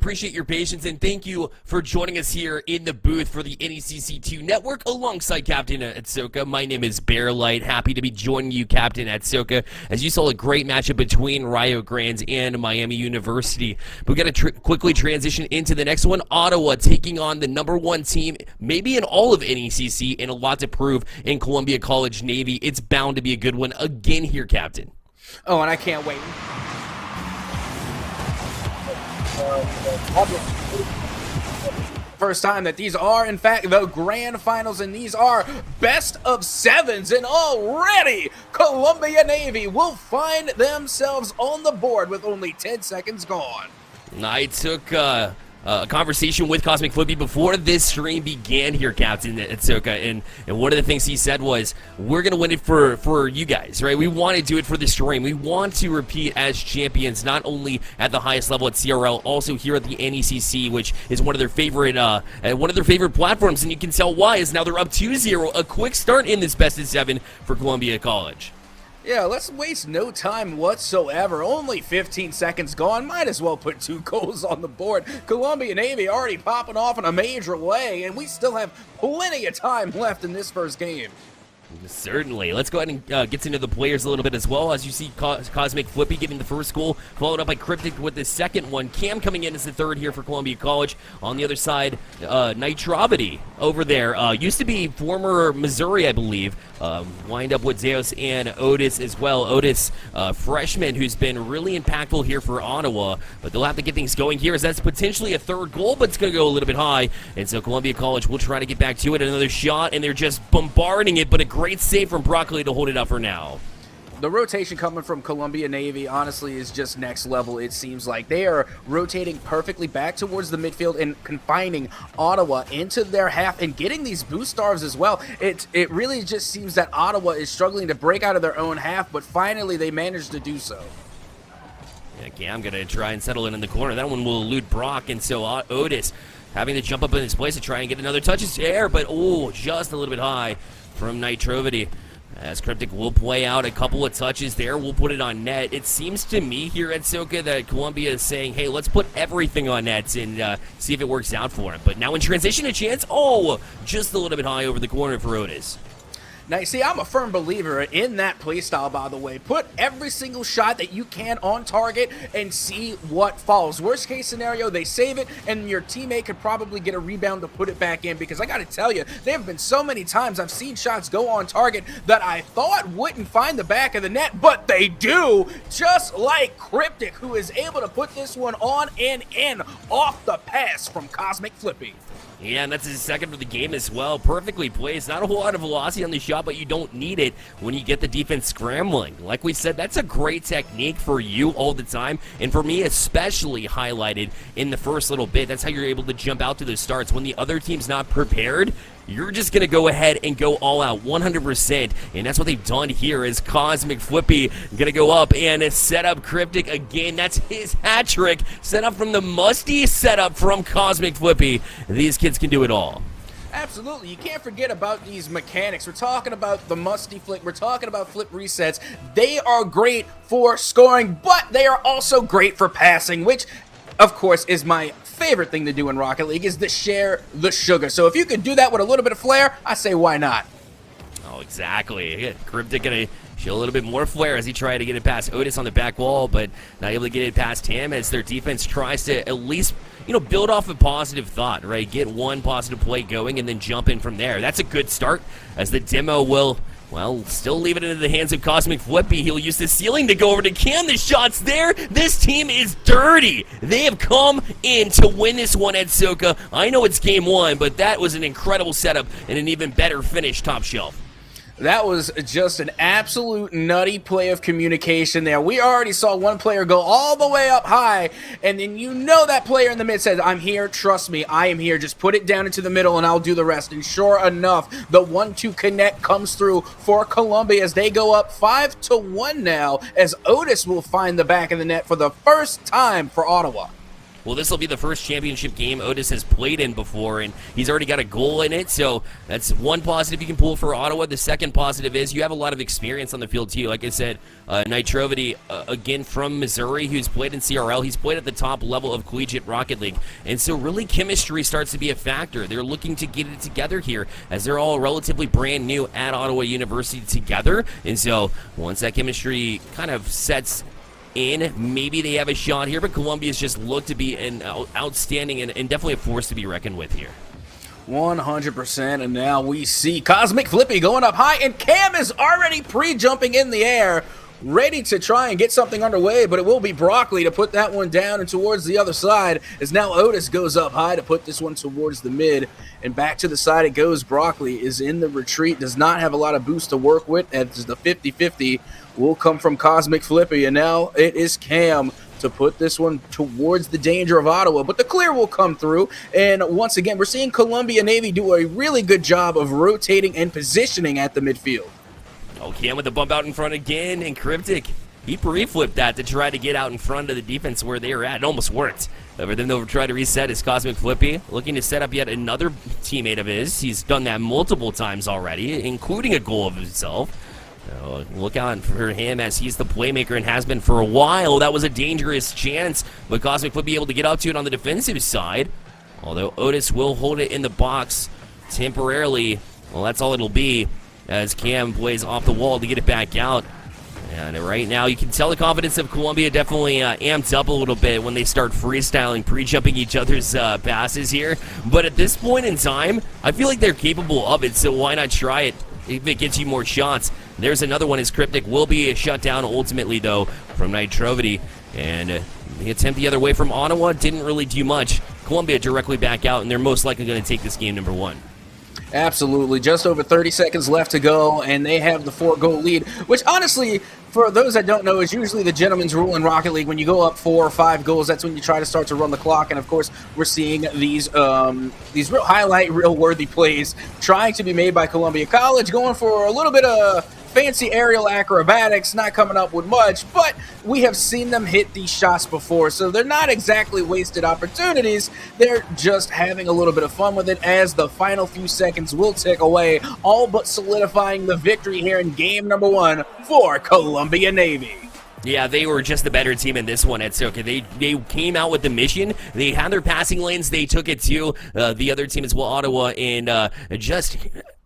appreciate your patience, and thank you for joining us here in the booth for the NECC2 Network alongside Captain Atsoca. My name is Bearlight. Happy to be joining you, Captain Atsoca, as you saw a great matchup between Rio Grande and Miami University. But we got to quickly transition into the next one. Ottawa taking on the #1 team, maybe in all of NECC, and a lot to prove in Columbia College Navy. It's bound to be a good one again here, Captain. Oh, and I can't wait. First time that these are, in fact, the grand finals, and these are best of sevens, and already Columbia Navy will find themselves on the board with only 10 seconds gone. I took a conversation with Cosmic Flippy before this stream began here, Captain Atsoca, and one of the things he said was, we're going to win it for you guys, right? We want to do it for the stream. We want to repeat as champions, not only at the highest level at CRL, also here at the NECC, which is one of their favorite platforms, and you can tell why, is now they're up 2-0, a quick start in this best of 7 for Columbia College. Yeah, let's waste no time whatsoever. Only 15 seconds gone. Might as well put 2 goals on the board. Columbia Navy already popping off in a major way, and we still have plenty of time left in this first game. Certainly. Let's go ahead and get into the players a little bit as well. As you see, Cosmic Flippy getting the first goal, followed up by Cryptic with the second one. Cam coming in as the third here for Columbia College. On the other side, Nitrovity over there. Used to be former Missouri, I believe. Wind up with Zeus and Otis as well. Otis, freshman, who's been really impactful here for Ottawa. But they'll have to get things going here, as that's potentially a third goal, but it's going to go a little bit high. And so Columbia College will try to get back to it. Another shot, and they're just bombarding it, but a great save from Broccoli to hold it up for now. The rotation coming from Columbia Navy, honestly, is just next level, it seems like. They are rotating perfectly back towards the midfield and confining Ottawa into their half and getting these boost stars as well. It really just seems that Ottawa is struggling to break out of their own half, but finally they managed to do so. Okay, I'm going to try and settle it in the corner. That one will elude Brock, and so Otis having to jump up in his place to try and get another touch. It's air, but just a little bit high from Nitrovity, as Cryptic will play out a couple of touches there. We'll put it on net. It seems to me here at Atsoca that Columbia is saying, hey, let's put everything on nets and see if it works out for him. But now in transition, a chance. Just a little bit high over the corner for Otis. Now, see, I'm a firm believer in that playstyle, by the way. Put every single shot that you can on target and see what falls. Worst case scenario, they save it, and your teammate could probably get a rebound to put it back in, because I got to tell you, there have been so many times I've seen shots go on target that I thought wouldn't find the back of the net, but they do, just like Cryptic, who is able to put this one on and in off the pass from Cosmic Flippy. Yeah, and that's his second for the game as well. Perfectly placed. Not a whole lot of velocity on the shot, but you don't need it when you get the defense scrambling. Like we said, that's a great technique for you all the time, and for me especially highlighted in the first little bit. That's how you're able to jump out to those starts. When the other team's not prepared, you're just going to go ahead and go all out 100%, and that's what they've done here. Is Cosmic Flippy going to go up and set up Cryptic again. That's his hat trick, set up from the musty setup from Cosmic Flippy. These kids can do it all. Absolutely. You can't forget about these mechanics. We're talking about the musty flick. We're talking about flip resets. They are great for scoring, but they are also great for passing, which, of course, is my favorite thing to do in Rocket League, is to share the sugar. So if you could do that with a little bit of flair, I say why not? Oh, exactly. Yeah, Cryptic going to show a little bit more flair as he tried to get it past Otis on the back wall, but not able to get it past him, as their defense tries to at least, build off a positive thought, right? Get one positive play going and then jump in from there. That's a good start, as the demo will, well, still leave it into the hands of Cosmic Flippy. He'll use the ceiling to go over to Cam. The shot's there. This team is dirty. They have come in to win this one at Atsoca. I know it's game 1, but that was an incredible setup and an even better finish top shelf. That was just an absolute nutty play of communication there. We already saw one player go all the way up high, and then that player in the mid says, I'm here, trust me, I am here. Just put it down into the middle and I'll do the rest. And sure enough, the 1-2 connect comes through for Columbia as they go up 5-1 now, as Otis will find the back of the net for the first time for Ottawa. Well, this will be the first championship game Otis has played in before, and he's already got a goal in it, so that's one positive you can pull for Ottawa. The second positive is you have a lot of experience on the field, too. Like I said, Nitrovity, again, from Missouri, who's played in CRL. He's played at the top level of Collegiate Rocket League, and so really chemistry starts to be a factor. They're looking to get it together here, as they're all relatively brand new at Ottawa University together, and so once that chemistry kind of sets in, maybe they have a shot here, but Columbia's just looked to be an outstanding and definitely a force to be reckoned with here. 100%, and now we see Cosmic Flippy going up high, and Cam is already pre-jumping in the air, ready to try and get something underway, but it will be Broccoli to put that one down and towards the other side, as now Otis goes up high to put this one towards the mid, and back to the side it goes. Broccoli is in the retreat, does not have a lot of boost to work with, as the 50-50 will come from Cosmic Flippy, and now it is Cam to put this one towards the danger of Ottawa, but the clear will come through, and once again, we're seeing Columbia Navy do a really good job of rotating and positioning at the midfield. Oh, Cam with the bump out in front again, and Cryptic, he pre-flipped that to try to get out in front of the defense where they were at. It almost worked. But then they'll try to reset his Cosmic Flippy, looking to set up yet another teammate of his. He's done that multiple times already, including a goal of himself. So look out for him, as he's the playmaker and has been for a while. That was a dangerous chance, but Cosmic Flip be able to get up to it on the defensive side. Although Otis will hold it in the box temporarily. Well, that's all it'll be, as Cam plays off the wall to get it back out. And right now, you can tell the confidence of Columbia definitely amped up a little bit when they start freestyling, pre-jumping each other's passes here. But at this point in time, I feel like they're capable of it, so why not try it if it gets you more shots? There's another one, as Cryptic will be shut down ultimately, though, from Nitrovity. And the attempt the other way from Ottawa didn't really do much. Columbia directly back out, and they're most likely going to take this game number one. Absolutely. Just over 30 seconds left to go, and they have the 4-goal lead, which honestly, for those that don't know, is usually the gentleman's rule in Rocket League. When you go up 4 or 5 goals, that's when you try to start to run the clock. And of course, we're seeing these real highlight, real worthy plays trying to be made by Columbia College, going for a little bit of fancy aerial acrobatics, not coming up with much, but we have seen them hit these shots before, so they're not exactly wasted opportunities. They're just having a little bit of fun with it, as the final few seconds will tick away, all but solidifying the victory here in game number one for Columbia Navy. Yeah, they were just the better team in this one, Atsoca. They came out with the mission. They had their passing lanes. They took it to the other team as well, Ottawa, and just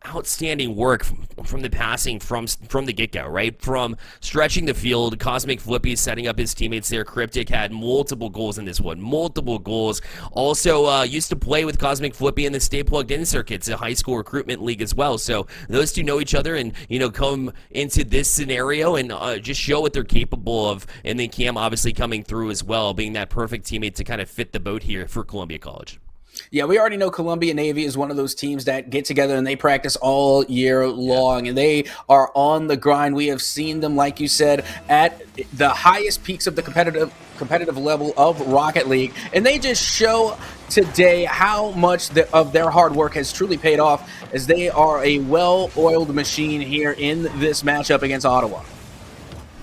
outstanding work from the passing from the get-go, right? From stretching the field, Cosmic Flippy setting up his teammates there. Cryptic had multiple goals in this one, multiple goals. Also used to play with Cosmic Flippy in the Stay Plugged In circuits, a high school recruitment league as well. So those two know each other, and come into this scenario and just show what they're capable of. And then Cam obviously coming through as well, being that perfect teammate to kind of fit the boat here for Columbia College. Yeah, we already know Columbia Navy is one of those teams that get together and they practice all year long, and they are on the grind. We have seen them, like you said, at the highest peaks of the competitive level of Rocket League, and they just show today how much of their hard work has truly paid off, as they are a well-oiled machine here in this matchup against Ottawa.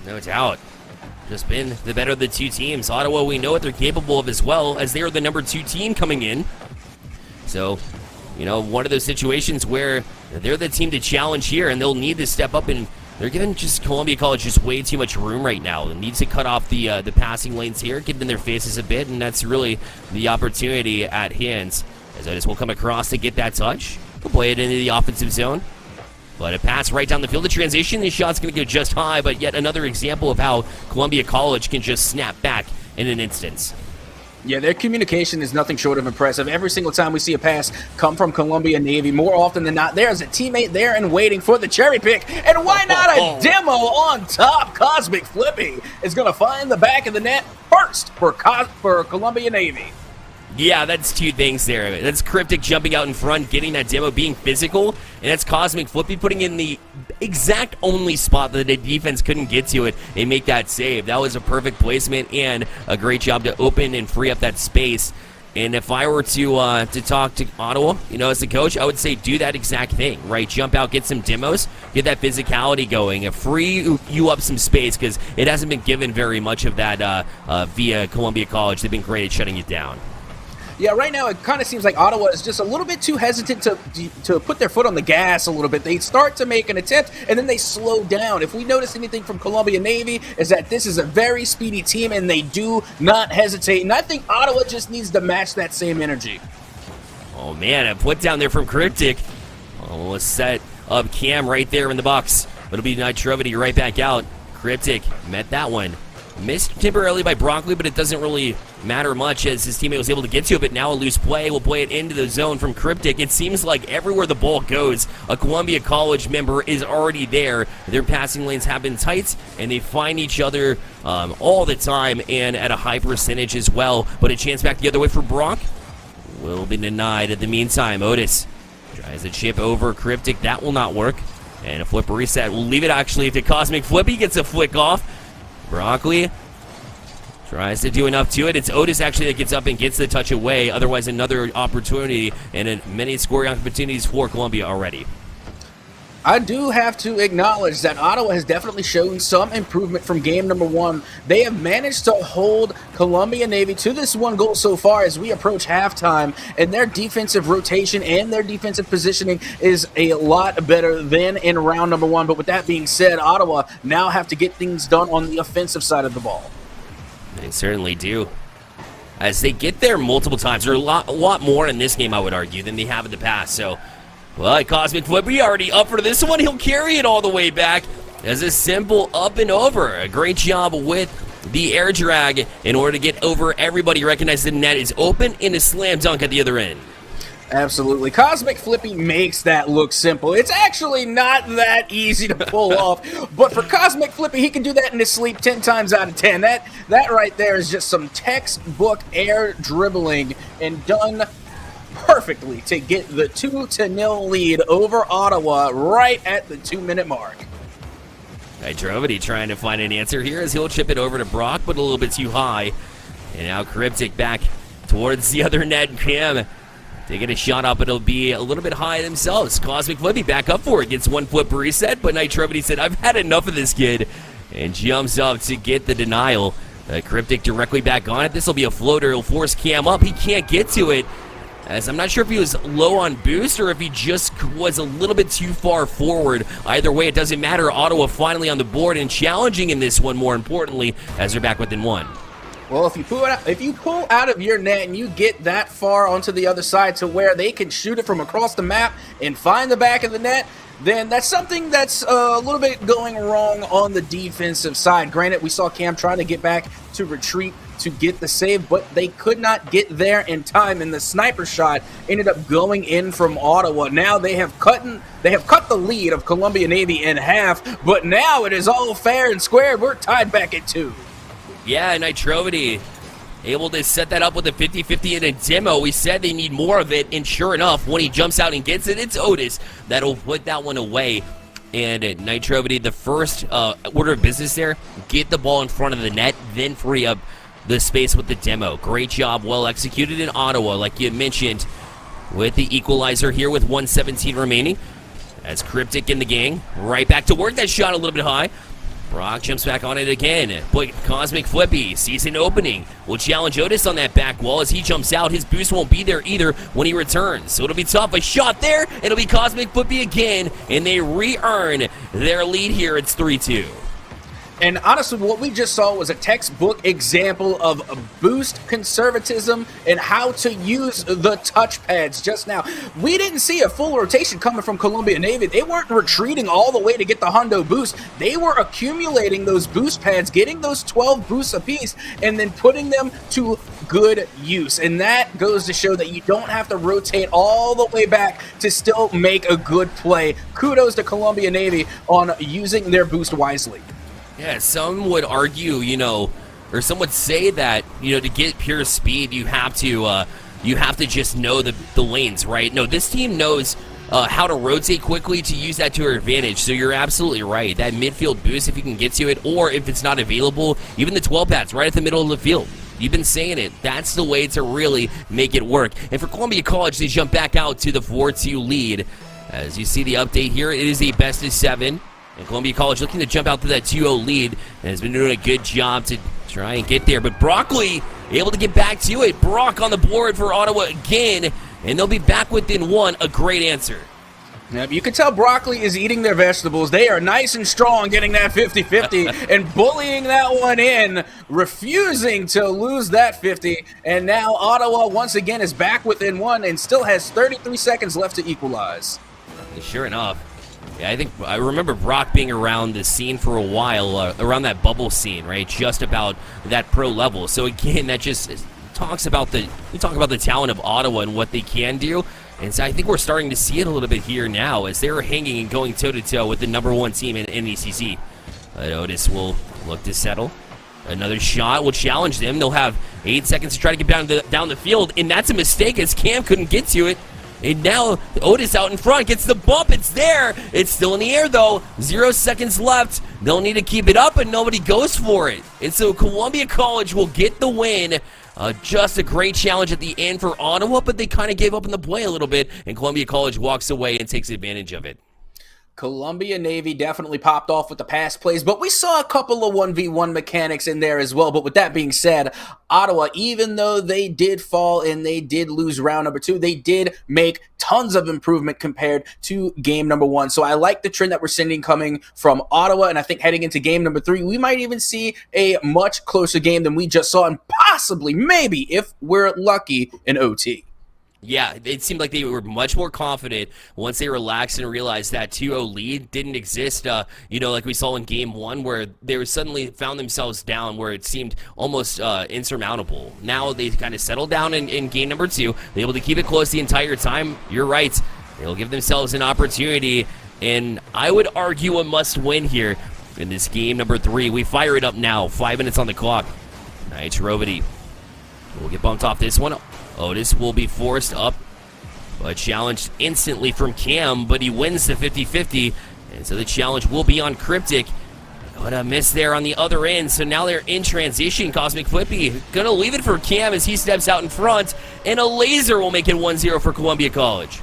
No doubt. Just been the better of the two teams. Ottawa, we know what they're capable of as well, as they are the number 2 team coming in. So, one of those situations where they're the team to challenge here, and they'll need to step up, and they're giving just Columbia College just way too much room right now. It needs to cut off the passing lanes here, get in their faces a bit, and that's really the opportunity at hand. As Otis will come across to get that touch. He'll play it into the offensive zone. But a pass right down the field. The transition, this shot's going to go just high, but yet another example of how Columbia College can just snap back in an instance. Yeah, their communication is nothing short of impressive. Every single time we see a pass come from Columbia Navy, more often than not, there's a teammate there and waiting for the cherry pick. And why not a demo on top? Cosmic Flippy is going to find the back of the net first for Columbia Navy. Yeah, that's two things there. That's Cryptic jumping out in front, getting that demo, being physical, and that's Cosmic Flippy putting in the exact only spot that the defense couldn't get to it and make that save. That was a perfect placement and a great job to open and free up that space. And if I were to talk to Ottawa, as the coach, I would say do that exact thing, right? Jump out, get some demos, get that physicality going, free you up some space, because it hasn't been given very much of that via Columbia College. They've been great at shutting it down. Yeah, right now it kind of seems like Ottawa is just a little bit too hesitant to put their foot on the gas a little bit. They start to make an attempt, and then they slow down. If we notice anything from Columbia Navy, is that this is a very speedy team, and they do not hesitate. And I think Ottawa just needs to match that same energy. Oh, man, a put down there from Cryptic. Almost set up Cam right there in the box. It'll be Nitrovity right back out. Cryptic met that one. Missed temporarily by Broccoli, but it doesn't really matter much as his teammate was able to get to it, but now a loose play will play it into the zone from Cryptic. It seems like everywhere the ball goes, a Columbia College member is already there. Their passing lanes have been tight, and they find each other all the time and at a high percentage as well. But a chance back the other way for Brock will be denied. In the meantime, Otis tries to chip over Cryptic. That will not work. And a flip reset will leave it actually to Cosmic Flip. He gets a flick off. Broccoli tries to do enough to it. It's Otis actually that gets up and gets the touch away. Otherwise, another opportunity and many scoring opportunities for Columbia already. I do have to acknowledge that Ottawa has definitely shown some improvement from game number one. They have managed to hold Columbia Navy to this one goal so far as we approach halftime, and their defensive rotation and their defensive positioning is a lot better than in round number one. But with that being said, Ottawa now have to get things done on the offensive side of the ball. They certainly do. As they get there multiple times, or a lot more in this game, I would argue, than they have in the past. So, well, Cosmic Flipper already up for this one. He'll carry it all the way back as a simple up and over. A great job with the air drag in order to get over everybody. Recognize the net is open and a slam dunk at the other end. Absolutely. Cosmic Flippy makes that look simple. It's actually not that easy to pull off, but for Cosmic Flippy, he can do that in his sleep 10 times out of 10. That right there is just some textbook air dribbling and done perfectly to get the 2-0 lead over Ottawa right at the 2-minute mark. Nitrovity trying to find an answer here as he'll chip it over to Brock, but a little bit too high. And now Cryptic back towards the other net. Cam taking a shot up, it'll be a little bit high themselves. Cosmic Flippy back up for it, gets one flip reset, but Nitrovity said, I've had enough of this kid, and jumps up to get the denial. Cryptic directly back on it. This will be a floater. He'll force Cam up. He can't get to it, as I'm not sure if he was low on boost or if he just was a little bit too far forward. Either way, it doesn't matter. Ottawa finally on the board and challenging in this one, more importantly, as they're back within one. Well, if you pull out of your net and you get that far onto the other side to where they can shoot it from across the map and find the back of the net, then that's something that's a little bit going wrong on the defensive side. Granted, we saw Cam trying to get back to retreat to get the save, but they could not get there in time, and the sniper shot ended up going in from Ottawa. Now they have cut the lead of Columbia Navy in half, but now it is all fair and square. We're tied back at 2. Yeah, Nitrovity able to set that up with a 50-50 in a demo. We said they need more of it, and sure enough, when he jumps out and gets it, it's Otis that'll put that one away. And Nitrovity, the first order of business there, get the ball in front of the net, then free up the space with the demo. Great job, well executed in Ottawa, like you mentioned, with the equalizer here with 1:17 remaining. As Cryptic in the gang, right back to work. That shot a little bit high. Brock jumps back on it again, but Cosmic Flippy sees an opening. Will challenge Otis on that back wall as he jumps out. His boost won't be there either when he returns, so it'll be tough. A shot there, it'll be Cosmic Flippy again, and they re-earn their lead here. It's 3-2. And honestly, what we just saw was a textbook example of boost conservatism and how to use the touch pads just now. We didn't see a full rotation coming from Columbia Navy. They weren't retreating all the way to get the hundo boost. They were accumulating those boost pads, getting those 12 boosts apiece, and then putting them to good use. And that goes to show that you don't have to rotate all the way back to still make a good play. Kudos to Columbia Navy on using their boost wisely. Yeah, some would argue, or some would say that, to get pure speed, you have to just know the lanes, right? No, this team knows how to rotate quickly to use that to your advantage. So you're absolutely right. That midfield boost, if you can get to it, or if it's not available, even the 12 pads right at the middle of the field. You've been saying it. That's the way to really make it work. And for Columbia College, they jump back out to the 4-2 lead. As you see the update here, it is a best of 7. And Columbia College looking to jump out to that 2-0 lead and has been doing a good job to try and get there. But Broccoli able to get back to it. Brock on the board for Ottawa again. And they'll be back within 1. A great answer. Yep, you can tell Broccoli is eating their vegetables. They are nice and strong getting that 50-50 and bullying that one in, refusing to lose that 50. And now Ottawa once again is back within 1 and still has 33 seconds left to equalize. Sure enough. Yeah, I remember Brock being around the scene for a while, around that bubble scene, right? Just about that pro level. So again, that just talks about the talent of Ottawa and what they can do. And so I think we're starting to see it a little bit here now as they're hanging and going toe-to-toe with the #1 team in NECC. Otis will look to settle. Another shot will challenge them. They'll have 8 seconds to try to get down the field, and that's a mistake as Cam couldn't get to it. And now Otis out in front gets the bump. It's there. It's still in the air, though. 0 seconds left. They'll need to keep it up, and nobody goes for it. And so Columbia College will get the win. Just a great challenge at the end for Ottawa, but they kind of gave up in the play a little bit, and Columbia College walks away and takes advantage of it. Columbia Navy definitely popped off with the pass plays, but we saw a couple of 1v1 mechanics in there as well. But with that being said, Ottawa, even though they did fall and they did lose round number 2, they did make tons of improvement compared to game number 1. So I like the trend that we're seeing coming from Ottawa, and I think heading into game number 3, we might even see a much closer game than we just saw, and possibly, maybe, if we're lucky, in OT. Yeah, it seemed like they were much more confident once they relaxed and realized that 2-0 lead didn't exist, like we saw in Game 1, where they suddenly found themselves down where it seemed almost insurmountable. Now they kind of settled down in Game number 2. They're able to keep it close the entire time. You're right. They'll give themselves an opportunity, and I would argue a must-win here in this Game number 3. We fire it up now. 5 minutes on the clock. Rovity will get bumped off this one. Otis will be forced up, but challenged instantly from Cam, but he wins the 50-50, and so the challenge will be on Cryptic. But a miss there on the other end, so now they're in transition. Cosmic Flippy gonna leave it for Cam as he steps out in front, and a laser will make it 1-0 for Columbia College.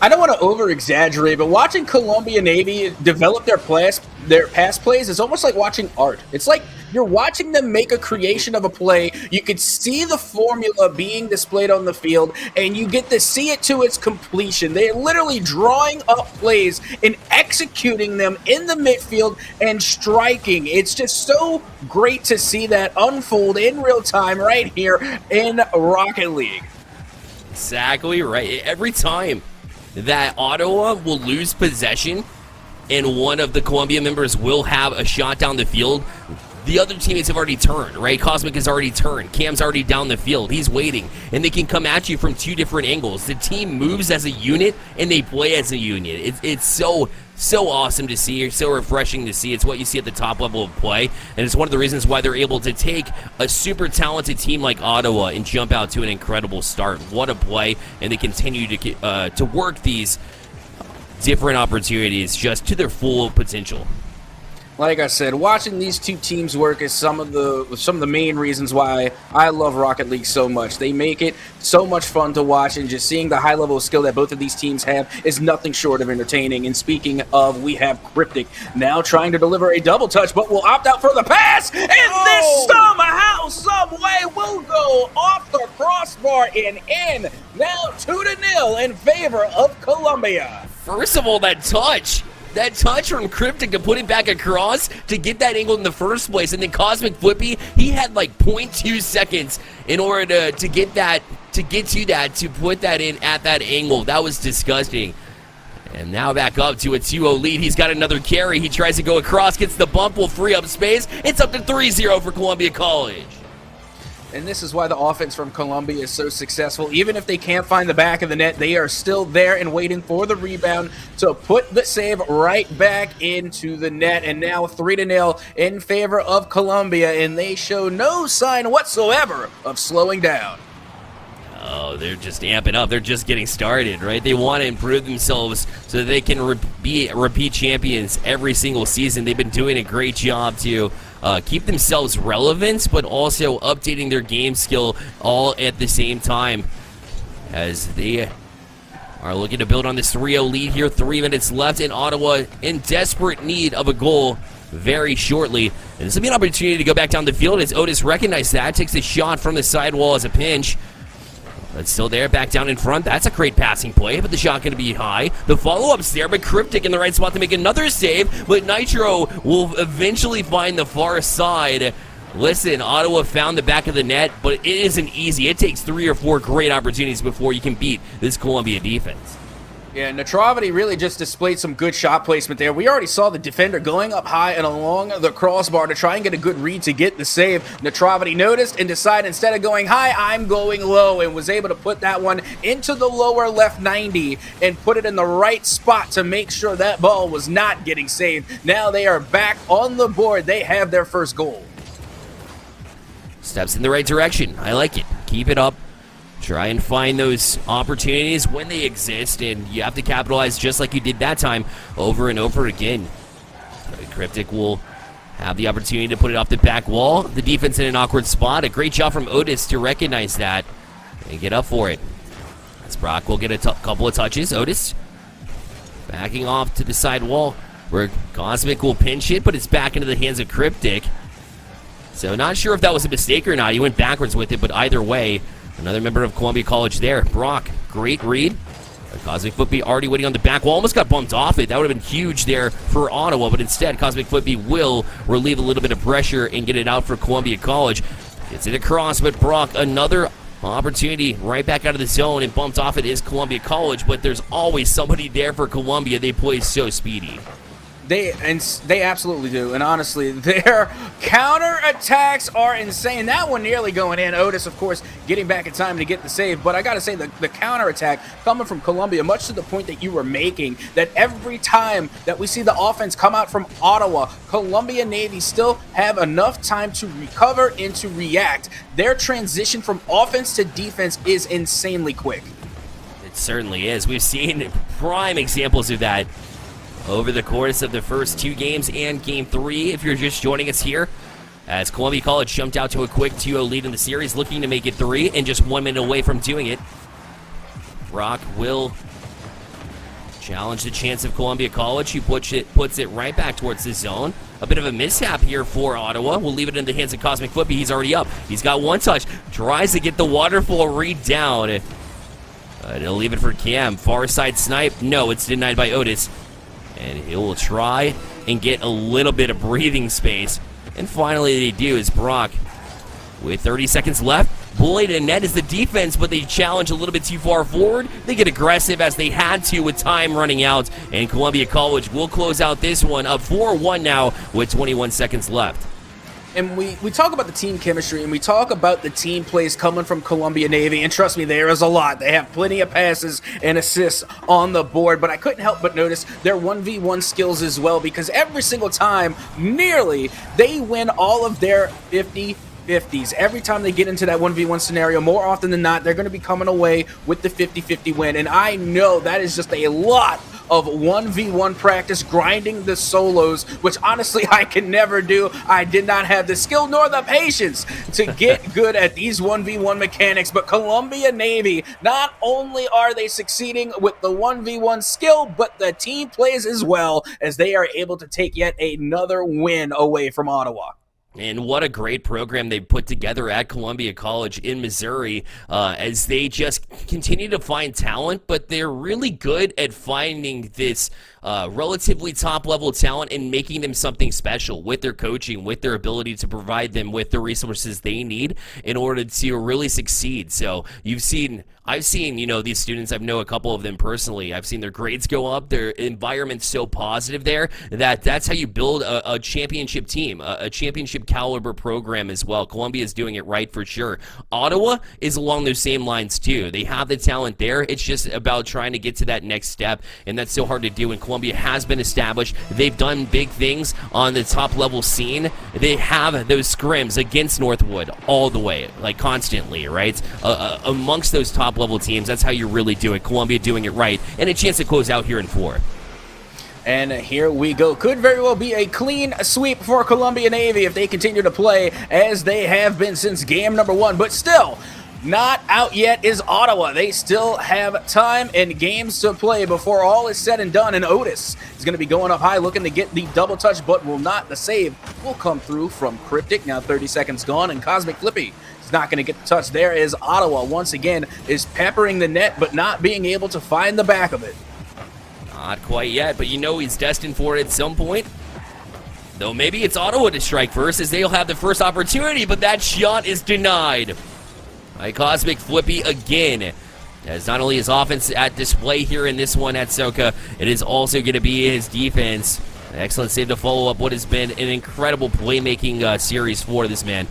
I don't want to over-exaggerate, but watching Columbia Navy develop their pass plays is almost like watching art. It's like you're watching them make a creation of a play. You could see the formula being displayed on the field, and you get to see it to its completion. They're literally drawing up plays and executing them in the midfield and striking. It's just so great to see that unfold in real time right here in Rocket League. Exactly right. Every time that Ottawa will lose possession and one of the Columbia members will have a shot down the field, the other teammates have already turned, right? Cosmic has already turned. Cam's already down the field. He's waiting, and they can come at you from 2 different angles. The team moves as a unit, and they play as a unit. It's so awesome to see. It's so refreshing to see. It's what you see at the top level of play, and it's one of the reasons why they're able to take a super talented team like Ottawa and jump out to an incredible start. What a play, and they continue to work these different opportunities just to their full potential. Like I said, watching these two teams work is some of the main reasons why I love Rocket League so much. They make it so much fun to watch, and just seeing the high level of skill that both of these teams have is nothing short of entertaining. And speaking of, we have Cryptic now trying to deliver a double touch, but will opt out for the pass, and this somehow, some way will go off the crossbar and in. Now 2-0 in favor of Columbia. First of all, that touch from Cryptic to put it back across to get that angle in the first place, and then Cosmic Flippy, he had like 0.2 seconds in order to put that in at that angle. That was disgusting. And now back up to a 2-0 lead. He's got another carry. He tries to go across, gets the bump, will free up space. It's up to 3-0 for Columbia College. And this is why the offense from Columbia is so successful. Even if they can't find the back of the net, they are still there and waiting for the rebound to put the save right back into the net. And now 3-0 in favor of Columbia, and they show no sign whatsoever of slowing down. Oh, they're just amping up. They're just getting started, right? They want to improve themselves so that they can be repeat champions every single season. They've been doing a great job to keep themselves relevant, but also updating their game skill all at the same time as they are looking to build on this 3-0 lead here. 3 minutes left, and Ottawa in desperate need of a goal very shortly. And this will be an opportunity to go back down the field as Otis recognized that. Takes a shot from the sidewall as a pinch. But still there, back down in front. That's a great passing play, but the shot going to be high. The follow-up's there, but Cryptic in the right spot to make another save. But Nitro will eventually find the far side. Listen, Ottawa found the back of the net, but it isn't easy. It takes 3 or 4 great opportunities before you can beat this Columbia defense. Yeah, Netravity really just displayed some good shot placement there. We already saw the defender going up high and along the crossbar to try and get a good read to get the save. Netravity noticed and decided instead of going high, I'm going low, and was able to put that one into the lower left 90 and put it in the right spot to make sure that ball was not getting saved. Now they are back on the board. They have their first goal. Steps in the right direction. I like it. Keep it up. Try and find those opportunities when they exist, and you have to capitalize just like you did that time over and over again. Cryptic will have the opportunity to put it off the back wall. The defense in an awkward spot. A great job from Otis to recognize that and get up for it. As Brock will get a couple of touches. Otis backing off to the side wall where Cosmic will pinch it, but it's back into the hands of Cryptic. So not sure if that was a mistake or not. He went backwards with it, but either way, another member of Columbia College there. Brock, great read. Cosmic Footby already waiting on the back wall. Almost got bumped off it. That would have been huge there for Ottawa, but instead, Cosmic Footby will relieve a little bit of pressure and get it out for Columbia College. Gets it across, but Brock, another opportunity right back out of the zone, and bumped off it is Columbia College, but there's always somebody there for Columbia. They play so speedy. They absolutely do, and honestly, their counter-attacks are insane. That one nearly going in. Otis, of course, getting back in time to get the save, but I gotta say, the counter-attack coming from Columbia, much to the point that you were making, that every time that we see the offense come out from Ottawa, Columbia Navy still have enough time to recover and to react. Their transition from offense to defense is insanely quick. It certainly is. We've seen prime examples of that over the course of the first 2 games and Game 3, if you're just joining us here, as Columbia College jumped out to a quick 2-0 lead in the series, looking to make it 3 and just 1 minute away from doing it. Brock will challenge the chance of Columbia College, who puts it right back towards the zone. A bit of a mishap here for Ottawa. We'll leave it in the hands of Cosmic Footby. He's already up. He's got 1 touch. Tries to get the waterfall read down. He'll leave it for Cam. Far side snipe. No, it's denied by Otis. And he will try and get a little bit of breathing space. And finally, they do is Brock, with 30 seconds left, bullied and net is the defense, but they challenge a little bit too far forward. They get aggressive as they had to with time running out. And Columbia College will close out this one up 4-1 now with 21 seconds left. And we talk about the team chemistry, and we talk about the team plays coming from Columbia Navy, and trust me, there is a lot. They have plenty of passes and assists on the board, but I couldn't help but notice their 1v1 skills as well, because every single time, nearly, they win all of their 50-50s. Every time they get into that 1v1 scenario, more often than not, they're going to be coming away with the 50-50 win, and I know that is just a lot of 1v1 practice, grinding the solos, which honestly I can never do. I did not have the skill nor the patience to get good at these 1v1 mechanics, but Columbia Navy, not only are they succeeding with the 1v1 skill, but the team plays as well, as they are able to take yet another win away from Ottawa. And what a great program they put together at Columbia College in Missouri, as they just continue to find talent, but they're really good at finding this relatively top-level talent and making them something special with their coaching, with their ability to provide them with the resources they need in order to really succeed. So I've seen, these students, I know a couple of them personally. I've seen their grades go up, their environment's so positive there that's how you build a championship team, a championship caliber program as well. Columbia is doing it right for sure. Ottawa is along those same lines too. They have the talent there. It's just about trying to get to that next step, and that's so hard to do. And Columbia has been established. They've done big things on the top level scene. They have those scrims against Northwood all the way, like constantly, right? Amongst those top level teams, that's how you really do it. Columbia doing it right, and a chance to close out here in 4. And here we go. Could very well be a clean sweep for Columbia Navy if they continue to play as they have been since game number 1. But still, not out yet is Ottawa. They still have time and games to play before all is said and done. And Otis is going to be going up high looking to get the double touch, but will not. The save will come through from Cryptic. Now 30 seconds gone, and Cosmic Flippy is not going to get the touch there as Ottawa once again is peppering the net, but not being able to find the back of it. Not quite yet, but you know he's destined for it at some point. Though maybe it's Ottawa to strike first, as they'll have the first opportunity, but that shot is denied by Cosmic Flippy again. As not only his offense at display here in this one at Atsoca, it is also going to be his defense. An excellent save to follow up what has been an incredible playmaking series for this man,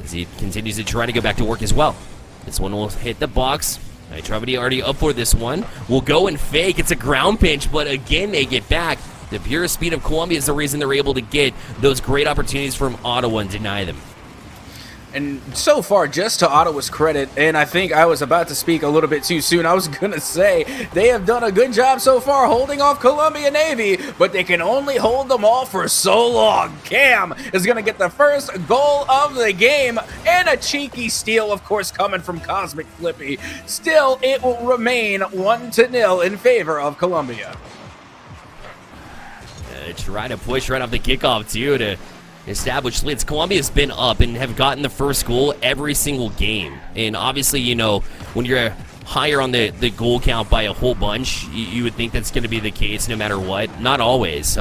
as he continues to try to go back to work as well. This one will hit the box. Travity already up for this one. Will go and fake. It's a ground pinch, but again they get back. The pure speed of Columbia is the reason they're able to get those great opportunities from Ottawa and deny them. And so far, just to Ottawa's credit, and I think I was about to speak a little bit too soon, I was going to say they have done a good job so far holding off Columbia Navy, but they can only hold them all for so long. Cam is going to get the first goal of the game, and a cheeky steal, of course, coming from Cosmic Flippy. Still, it will remain 1-0 in favor of Columbia. Try to push right off the kickoff, too, to establish leads. Columbia's been up and have gotten the first goal every single game. And obviously, you know, when you're higher on the goal count by a whole bunch, you would think that's going to be the case no matter what. Not always.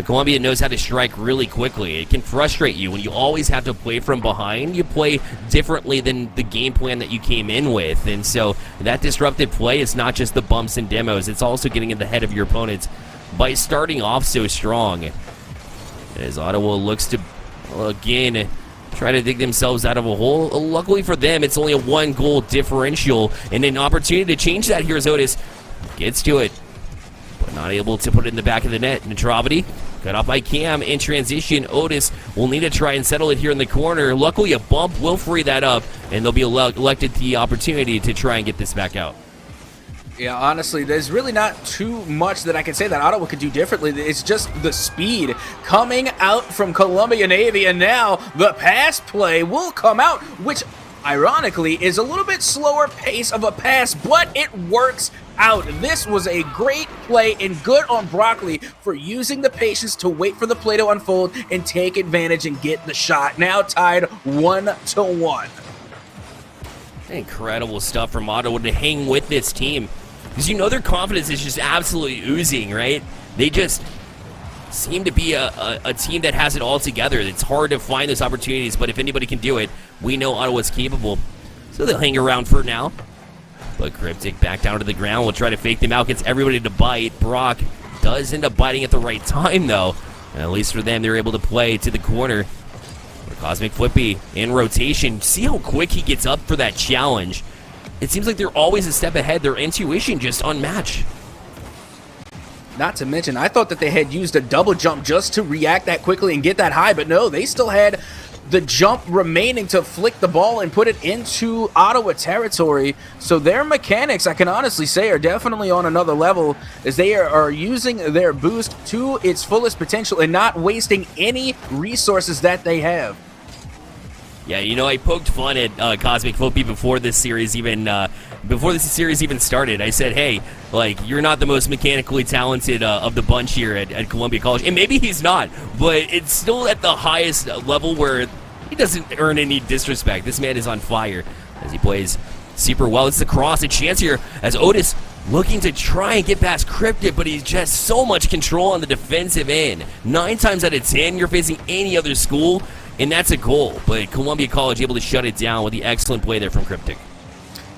Columbia knows how to strike really quickly. It can frustrate you when you always have to play from behind. You play differently than the game plan that you came in with. And so that disruptive play is not just the bumps and demos. It's also getting in the head of your opponents by starting off so strong. As Ottawa looks to, again, try to dig themselves out of a hole. Luckily for them, it's only a 1-goal differential, and an opportunity to change that here as Otis gets to it, but not able to put it in the back of the net. Netravity cut off by Cam in transition. Otis will need to try and settle it here in the corner. Luckily, a bump will free that up, and they'll be elected the opportunity to try and get this back out. Yeah, honestly, there's really not too much that I can say that Ottawa could do differently. It's just the speed coming out from Columbia Navy, and now the pass play will come out, which ironically is a little bit slower pace of a pass, but it works out. This was a great play and good on Broccoli for using the patience to wait for the play to unfold and take advantage and get the shot. Now tied 1-1. Incredible stuff from Ottawa to hang with this team. Because you know their confidence is just absolutely oozing, right? They just seem to be a team that has it all together. It's hard to find those opportunities, but if anybody can do it, we know Ottawa's capable. So they'll hang around for now. But Cryptic back down to the ground. Will try to fake them out, gets everybody to bite. Brock does end up biting at the right time, though. And at least for them, they're able to play to the corner. Cosmic Flippy in rotation. See how quick he gets up for that challenge. It seems like they're always a step ahead. Their intuition just unmatched. Not to mention, I thought that they had used a double jump just to react that quickly and get that high, but no, they still had the jump remaining to flick the ball and put it into Ottawa territory. So their mechanics, I can honestly say, are definitely on another level, as they are using their boost to its fullest potential and not wasting any resources that they have. Yeah, you know, I poked fun at Cosmic Flippy before this series even started. I said, hey, like, you're not the most mechanically talented of the bunch here at Columbia College. And maybe he's not, but it's still at the highest level where he doesn't earn any disrespect. This man is on fire as he plays super well. It's the cross, a chance here as Otis looking to try and get past Cryptic, but he's just so much control on the defensive end. 9 times out of 10, you're facing any other school, and that's a goal. But Columbia College able to shut it down with the excellent play there from Cryptic.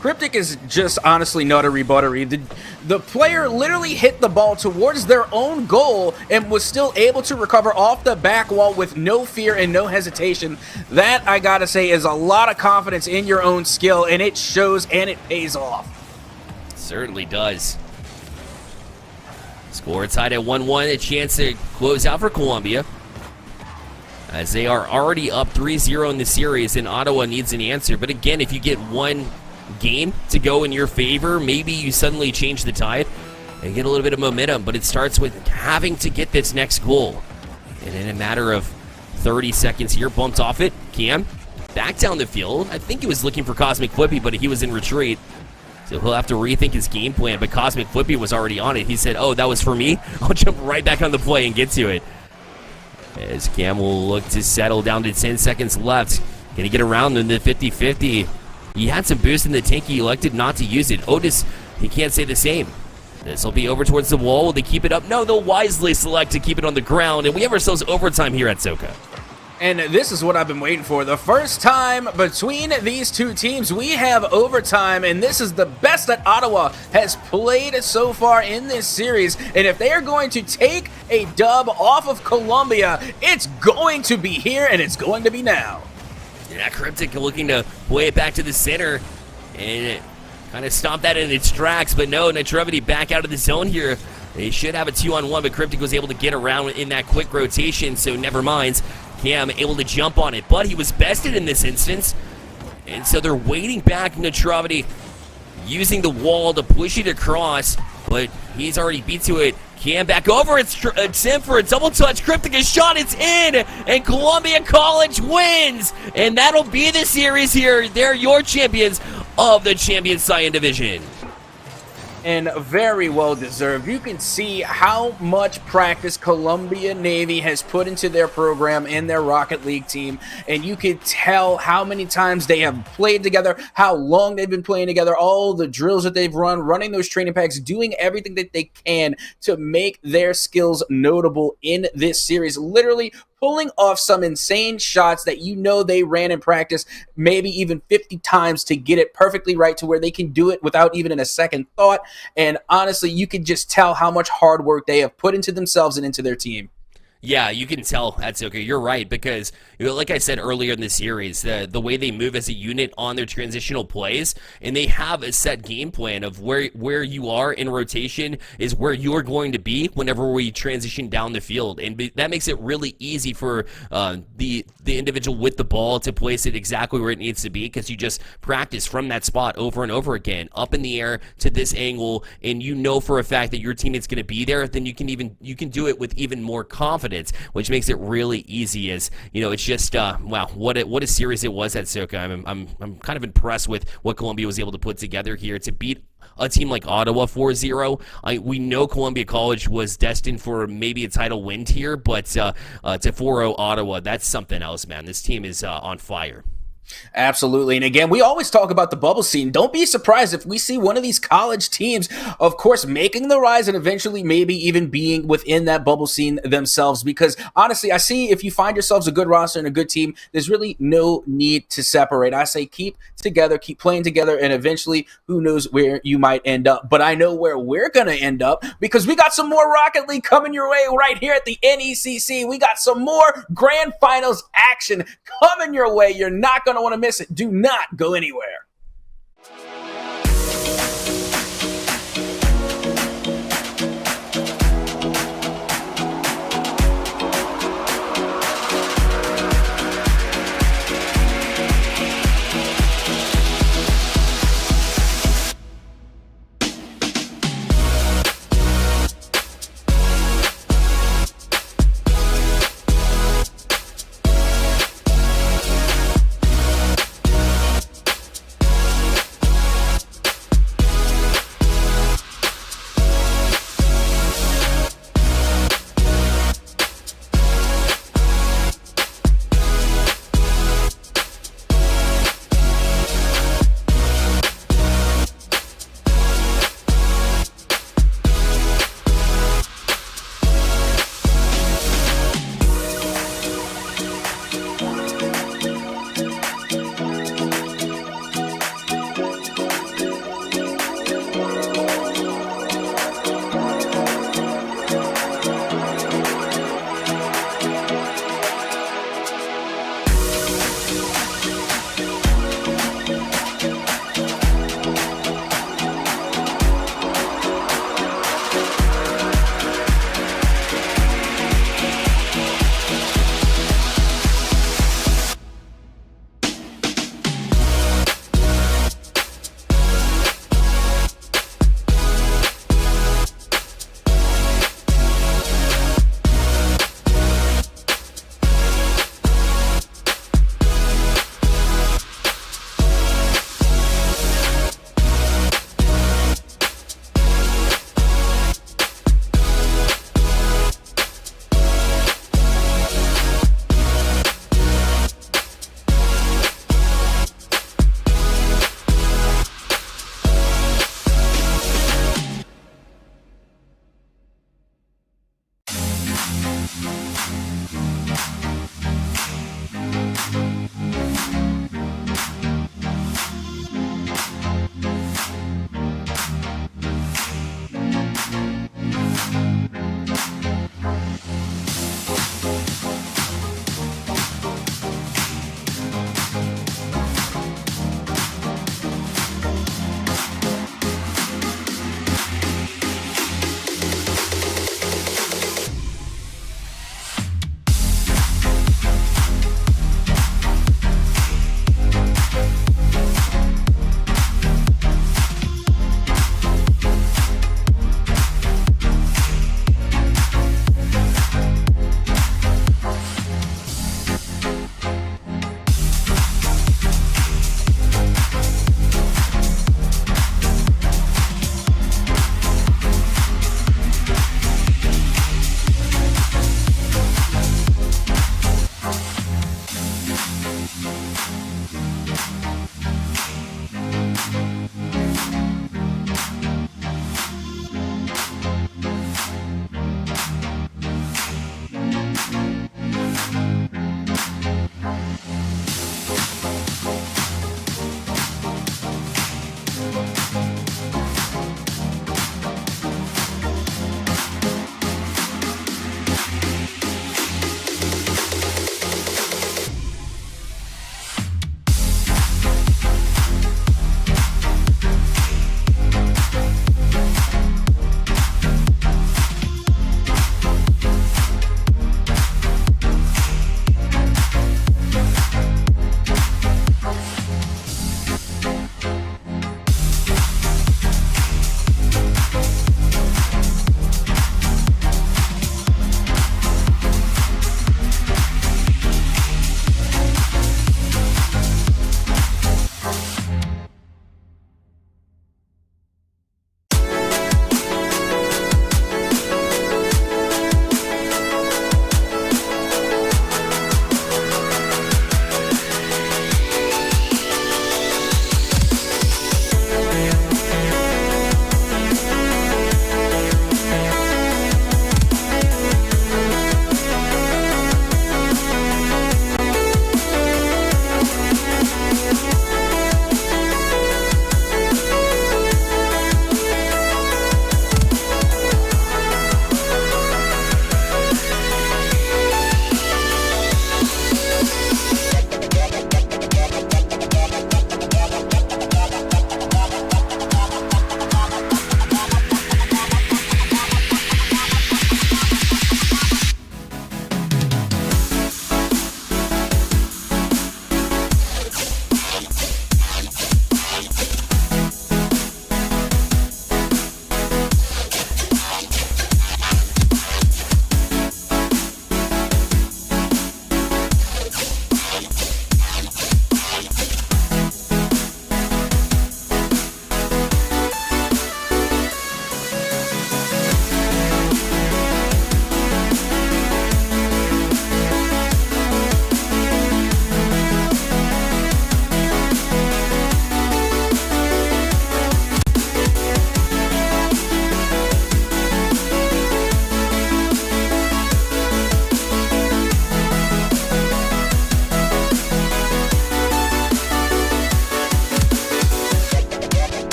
Cryptic is just honestly nuttery buttery. The player literally hit the ball towards their own goal and was still able to recover off the back wall with no fear and no hesitation. That, I gotta say, is a lot of confidence in your own skill, and it shows and it pays off. Certainly does. Score tied at 1-1. A chance to close out for Columbia, as they are already up 3-0 in the series, and Ottawa needs an answer. But again, if you get one game to go in your favor, maybe you suddenly change the tide. and get a little bit of momentum, but it starts with having to get this next goal. And in a matter of 30 seconds here, bumped off it. Cam back down the field. I think he was looking for Cosmic Flippy, but he was in retreat. So he'll have to rethink his game plan, but Cosmic Flippy was already on it. He said, oh, that was for me? I'll jump right back on the play and get to it. As Cam will look to settle down to 10 seconds left. Can he get around in the 50-50? He had some boost in the tank. He elected not to use it. Otis, he can't say the same. This will be over towards the wall. Will they keep it up? No, they'll wisely select to keep it on the ground, and we have ourselves overtime here at Atsoca. And this is what I've been waiting for. The first time between these two teams, we have overtime, and this is the best that Ottawa has played so far in this series. And if they are going to take a dub off of Columbia, it's going to be here, and it's going to be now. Yeah, Cryptic looking to play it back to the center, and kind of stomp that in its tracks, but no, Nitrevity back out of the zone here. They should have a 2-on-1, but Cryptic was able to get around in that quick rotation, so never mind. Cam able to jump on it, but he was bested in this instance. And so they're waiting back Nitrevity, using the wall to push it across, but he's already beat to it. Cam back over, it's in for a double touch. Cryptic is shot, it's in, and Columbia College wins. And that'll be the series here. They're your champions of the Champion Cyan Division. And very well deserved. You can see how much practice Columbia Navy has put into their program and their Rocket League team, and you can tell how many times they have played together, how long they've been playing together, all the drills that they've running those training packs, doing everything that they can to make their skills notable in this series. Literally pulling off some insane shots that you know they ran in practice maybe even 50 times to get it perfectly right to where they can do it without even in a second thought. And honestly, you can just tell how much hard work they have put into themselves and into their team. Yeah, you can tell, Atsoca. You're right, because like I said earlier in the series, the way they move as a unit on their transitional plays, and they have a set game plan of where you are in rotation is where you are going to be whenever we transition down the field, and that makes it really easy for the individual with the ball to place it exactly where it needs to be, because you just practice from that spot over and over again, up in the air to this angle, and you know for a fact that your teammate's going to be there. Then you can do it with even more confidence, which makes it really easy. As you know, it's just wow, what a series it was at Atsoca. I'm kind of impressed with what Columbia was able to put together here to beat a team like Ottawa 4-0. We know Columbia College was destined for maybe a title win here, but to 4-0 Ottawa, that's something else, man. This team is on fire. Absolutely. And again, we always talk about the bubble scene. Don't be surprised if we see one of these college teams, of course, making the rise and eventually maybe even being within that bubble scene themselves. Because honestly, I see if you find yourselves a good roster and a good team, there's really no need to separate. I say keep together, keep playing together, and eventually who knows where you might end up. But I know where we're going to end up, because we got some more Rocket League coming your way right here at the NECC. We got some more grand finals action coming your way. You're not going to want to miss it. Do not go anywhere.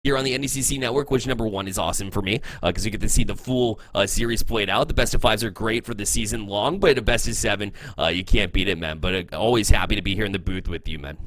here on the NECC network, which number one is awesome for me because you get to see the full series played out. The best of fives are great for the season long, but a best of seven, you can't beat it, man. But always happy to be here in the booth with you, man.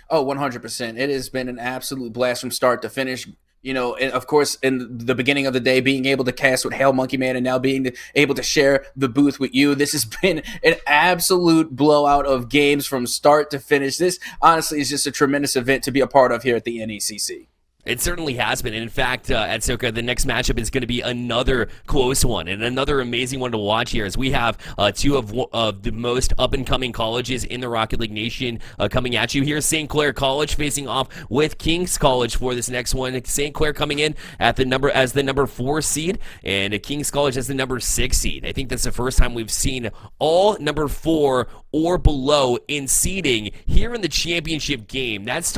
Oh, 100%. It has been an absolute blast from start to finish. You know, and of course, in the beginning of the day, being able to cast with HailMonkeyMan and now being able to share the booth with you, this has been an absolute blowout of games from start to finish. This, honestly, is just a tremendous event to be a part of here at the NECC. It certainly has been. And in fact, Atsoca, the next matchup is going to be another close one and another amazing one to watch here as we have two of the most up-and-coming colleges in the Rocket League Nation coming at you here. St. Clair College facing off with King's College for this next one. St. Clair coming in at the number 4 seed and King's College as the number 6 seed. I think that's the first time we've seen all number 4 or below in seeding here in the championship game. That's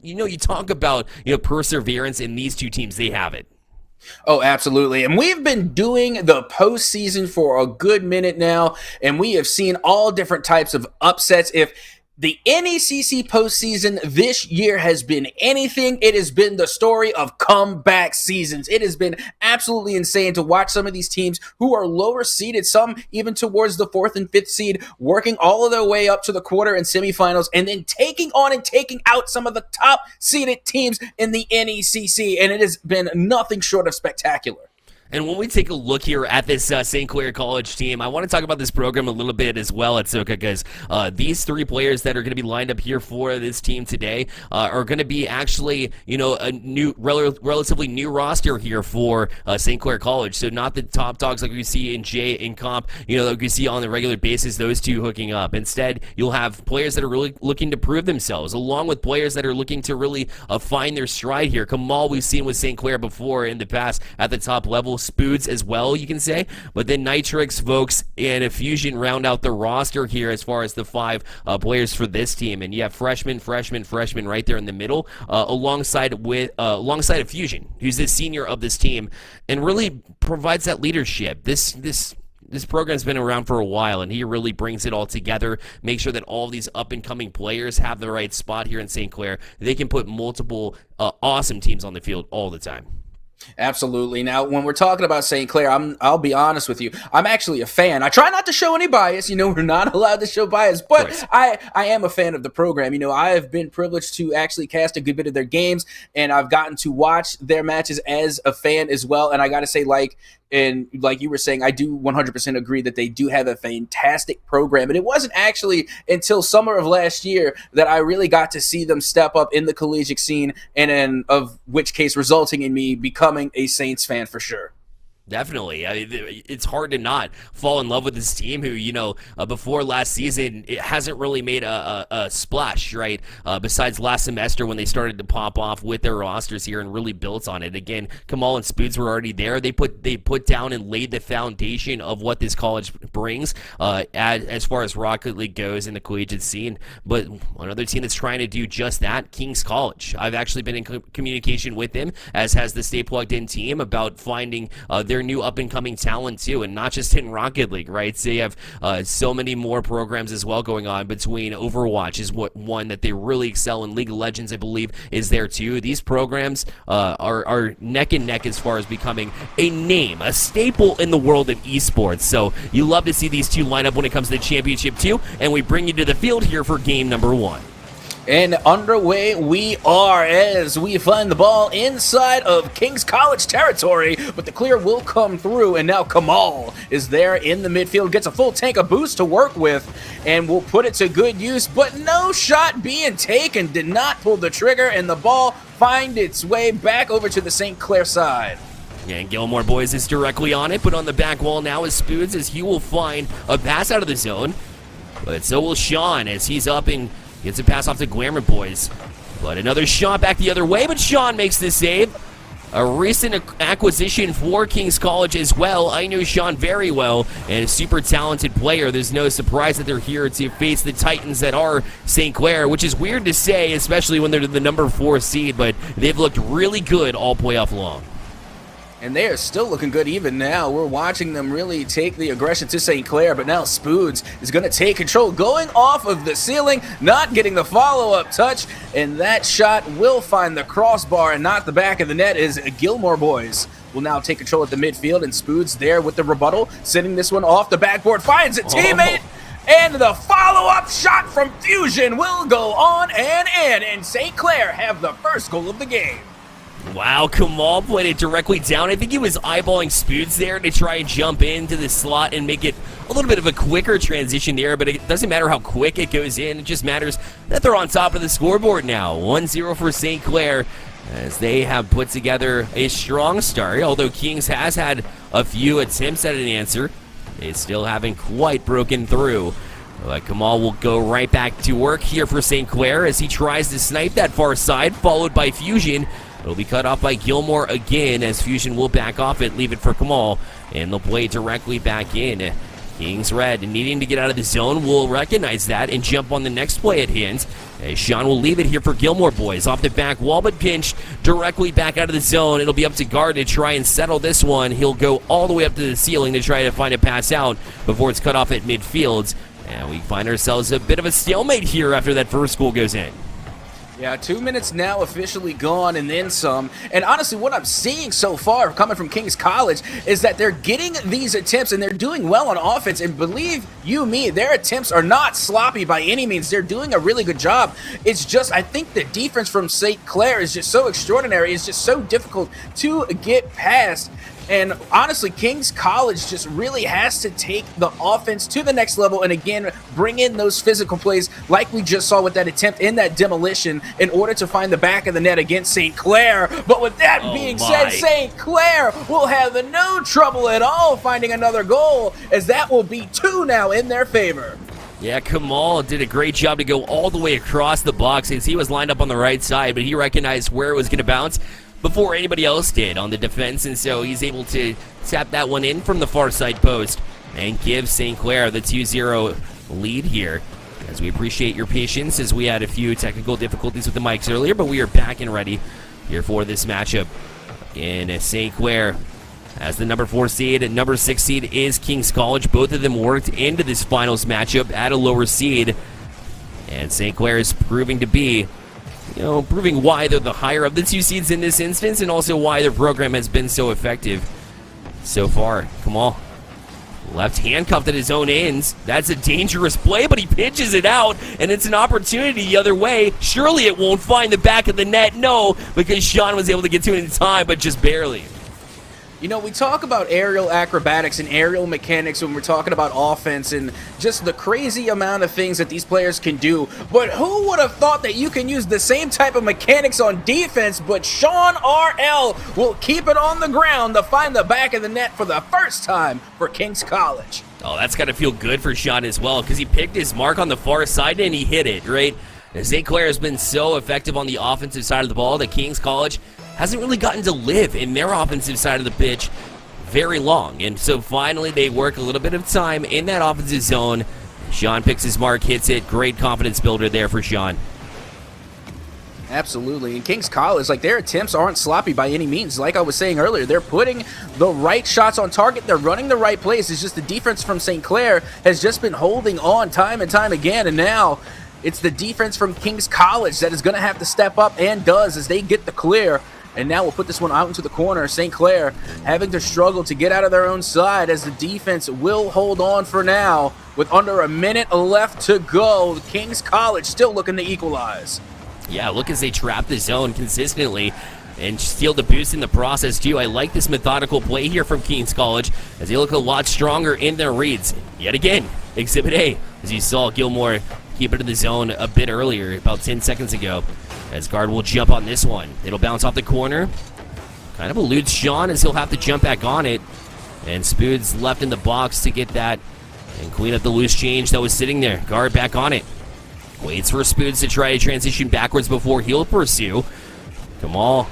you talk about perseverance in these two teams. They have it. Oh, absolutely. And we've been doing the postseason for a good minute now, and we have seen all different types of upsets. If the NECC postseason this year has been anything, it has been the story of comeback seasons. It has been absolutely insane to watch some of these teams who are lower seeded, some even towards the 4th and 5th seed, working all of their way up to the quarter and semifinals, and then taking on and taking out some of the top seeded teams in the NECC. And it has been nothing short of spectacular. And when we take a look here at this St. Clair College team, I want to talk about this program a little bit as well, Atsoca, because these 3 players that are going to be lined up here for this team today are going to be actually, a new, relatively new roster here for St. Clair College. So not the top dogs like we see in J and Comp, like we see on a regular basis, those two hooking up. Instead, you'll have players that are really looking to prove themselves, along with players that are looking to really find their stride here. Kamal, we've seen with St. Clair before in the past at the top level. Spoods as well, you can say, but then Nitrix, Vokes, and Fusion round out the roster here as far as the 5 players for this team. And you have freshman right there in the middle, alongside a Fusion, who's the senior of this team, and really provides that leadership. This program's been around for a while, and he really brings it all together, make sure that all these up-and-coming players have the right spot here in St. Clair. They can put multiple awesome teams on the field all the time. Absolutely. Now, when we're talking about St. Clair, I'll be honest with you. I'm actually a fan. I try not to show any bias. We're not allowed to show bias, but I am a fan of the program. I have been privileged to actually cast a good bit of their games, and I've gotten to watch their matches as a fan as well. And I got to say, like you were saying, I do 100% agree that they do have a fantastic program. And it wasn't actually until summer of last year that I really got to see them step up in the collegiate scene, and of which case resulting in me becoming a Saints fan for sure. Definitely. It's hard to not fall in love with this team who, before last season, it hasn't really made a splash, right? Besides last semester when they started to pop off with their rosters here and really built on it. Again, Kamal and Spoods were already there. They put down and laid the foundation of what this college brings as far as Rocket League goes in the collegiate scene. But another team that's trying to do just that, King's College. I've actually been in communication with them, as has the Stay Plugged In team, about finding their new up-and-coming talent too, and not just in Rocket League, right? So they have so many more programs as well going on. Between Overwatch is one that they really excel in. League of Legends, I believe, is there too. These programs are neck and neck as far as becoming a name, a staple in the world of esports. So you love to see these two line up when it comes to the championship too, and we bring you to the field here for game number 1. And underway we are as we find the ball inside of King's College territory, but the clear will come through, and now Kamal is there in the midfield, gets a full tank of boost to work with, and will put it to good use, but no shot being taken, did not pull the trigger, and the ball find its way back over to the St. Clair side. And Gilmore Boys is directly on it, but on the back wall now is Spoods, as he will find a pass out of the zone, but so will Sean as he's up and gets a pass off to Glamour Boys. But another shot back the other way, but Sean makes the save. A recent acquisition for King's College as well. I know Sean very well, and a super talented player. There's no surprise that they're here to face the Titans that are St. Clair, which is weird to say, especially when they're the number 4 seed, but they've looked really good all playoff long. And they are still looking good even now. We're watching them really take the aggression to St. Clair, but now Spoods is going to take control, going off of the ceiling, not getting the follow-up touch, and that shot will find the crossbar and not the back of the net as Gilmore boys will now take control at the midfield, and Spoods there with the rebuttal, sending this one off the backboard, finds a teammate, and the follow-up shot from Fusion will go on and in, and St. Clair have the first goal of the game. Wow, Kamal played it directly down. I think he was eyeballing Spoods there to try and jump into the slot and make it a little bit of a quicker transition there, but it doesn't matter how quick it goes in. It just matters that they're on top of the scoreboard now. 1-0 for St. Clair as they have put together a strong start, although Kings has had a few attempts at an answer. They still haven't quite broken through. But Kamal will go right back to work here for St. Clair as he tries to snipe that far side, followed by Fusion. It'll be cut off by Gilmore again as Fusion will back off it, leave it for Kamal, and they'll play directly back in. Kings Red needing to get out of the zone will recognize that and jump on the next play at hand. As Sean will leave it here for Gilmore boys. Off the back wall, but pinched directly back out of the zone. It'll be up to Guard to try and settle this one. He'll go all the way up to the ceiling to try to find a pass out before it's cut off at midfield. And we find ourselves a bit of a stalemate here after that first goal goes in. Yeah, 2 minutes now officially gone and then some. And honestly, what I'm seeing so far coming from Kings College is that they're getting these attempts and they're doing well on offense. And believe you me, their attempts are not sloppy by any means. They're doing a really good job. It's just, I think the defense from St. Clair is just so extraordinary. It's just so difficult to get past. And honestly, Kings College just really has to take the offense to the next level and again, bring in those physical plays like we just saw with that attempt in that demolition in order to find the back of the net against St. Clair. But with that being said, St. Clair will have no trouble at all finding another goal as that will be 2 now in their favor. Yeah, Kamal did a great job to go all the way across the box as he was lined up on the right side, but he recognized where it was going to bounce before anybody else did on the defense, and so he's able to tap that one in from the far side post and give St. Clair the 2-0 lead here. As we appreciate your patience as we had a few technical difficulties with the mics earlier, but we are back and ready here for this matchup. In St. Clair as the number 4 seed and number 6 seed is Kings College. Both of them worked into this finals matchup at a lower seed, and St. Clair is proving to be proving why they're the higher of the 2 seeds in this instance and also why their program has been so effective so far. Kamal, left handcuffed at his own ends. That's a dangerous play, but he pitches it out, and it's an opportunity the other way. Surely it won't find the back of the net. No, because Sean was able to get to it in time, but just barely. You know, we talk about aerial acrobatics and aerial mechanics when we're talking about offense and just the crazy amount of things that these players can do. But who would have thought that you can use the same type of mechanics on defense, but Sean R.L. will keep it on the ground to find the back of the net for the first time for Kings College. Oh, that's got to feel good for Sean as well because he picked his mark on the far side and he hit it, right? St. Clair has been so effective on the offensive side of the ball that Kings College hasn't really gotten to live in their offensive side of the pitch very long. And so finally they work a little bit of time in that offensive zone. Sean picks his mark, hits it. Great confidence builder there for Sean. Absolutely. And Kings College, like, their attempts aren't sloppy by any means. Like I was saying earlier, they're putting the right shots on target. They're running the right plays. It's just the defense from St. Clair has just been holding on time and time again. And now it's the defense from Kings College that is going to have to step up and does as they get the clear. And now we'll put this one out into the corner. St. Clair having to struggle to get out of their own side as the defense will hold on for now. With under a minute left to go, Kings College still looking to equalize. Yeah, look as they trap the zone consistently and steal the boost in the process too. I like this methodical play here from Kings College as they look a lot stronger in their reads. Yet again, Exhibit A, as you saw Gilmore keep it in the zone a bit earlier, about 10 seconds ago. As Guard will jump on this one. It'll bounce off the corner. Kind of eludes Sean as he'll have to jump back on it. And Spoods left in the box to get that and clean up the loose change that was sitting there. Guard back on it. Waits for Spoods to try to transition backwards before he'll pursue. Kamal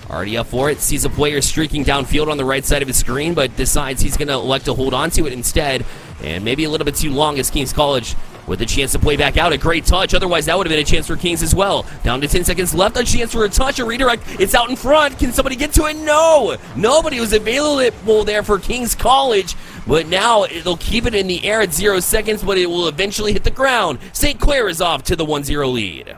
already up for it. Sees a player streaking downfield on the right side of his screen, but decides he's going to elect to hold on to it instead. And maybe a little bit too long as Kings College with a chance to play back out. A great touch. Otherwise, that would have been a chance for Kings as well. Down to 10 seconds left. A chance for a touch, a redirect. It's out in front. Can somebody get to it? No. Nobody was available there for Kings College. But now they'll keep it in the air at 0 seconds, but it will eventually hit the ground. St. Clair is off to the 1-0 lead.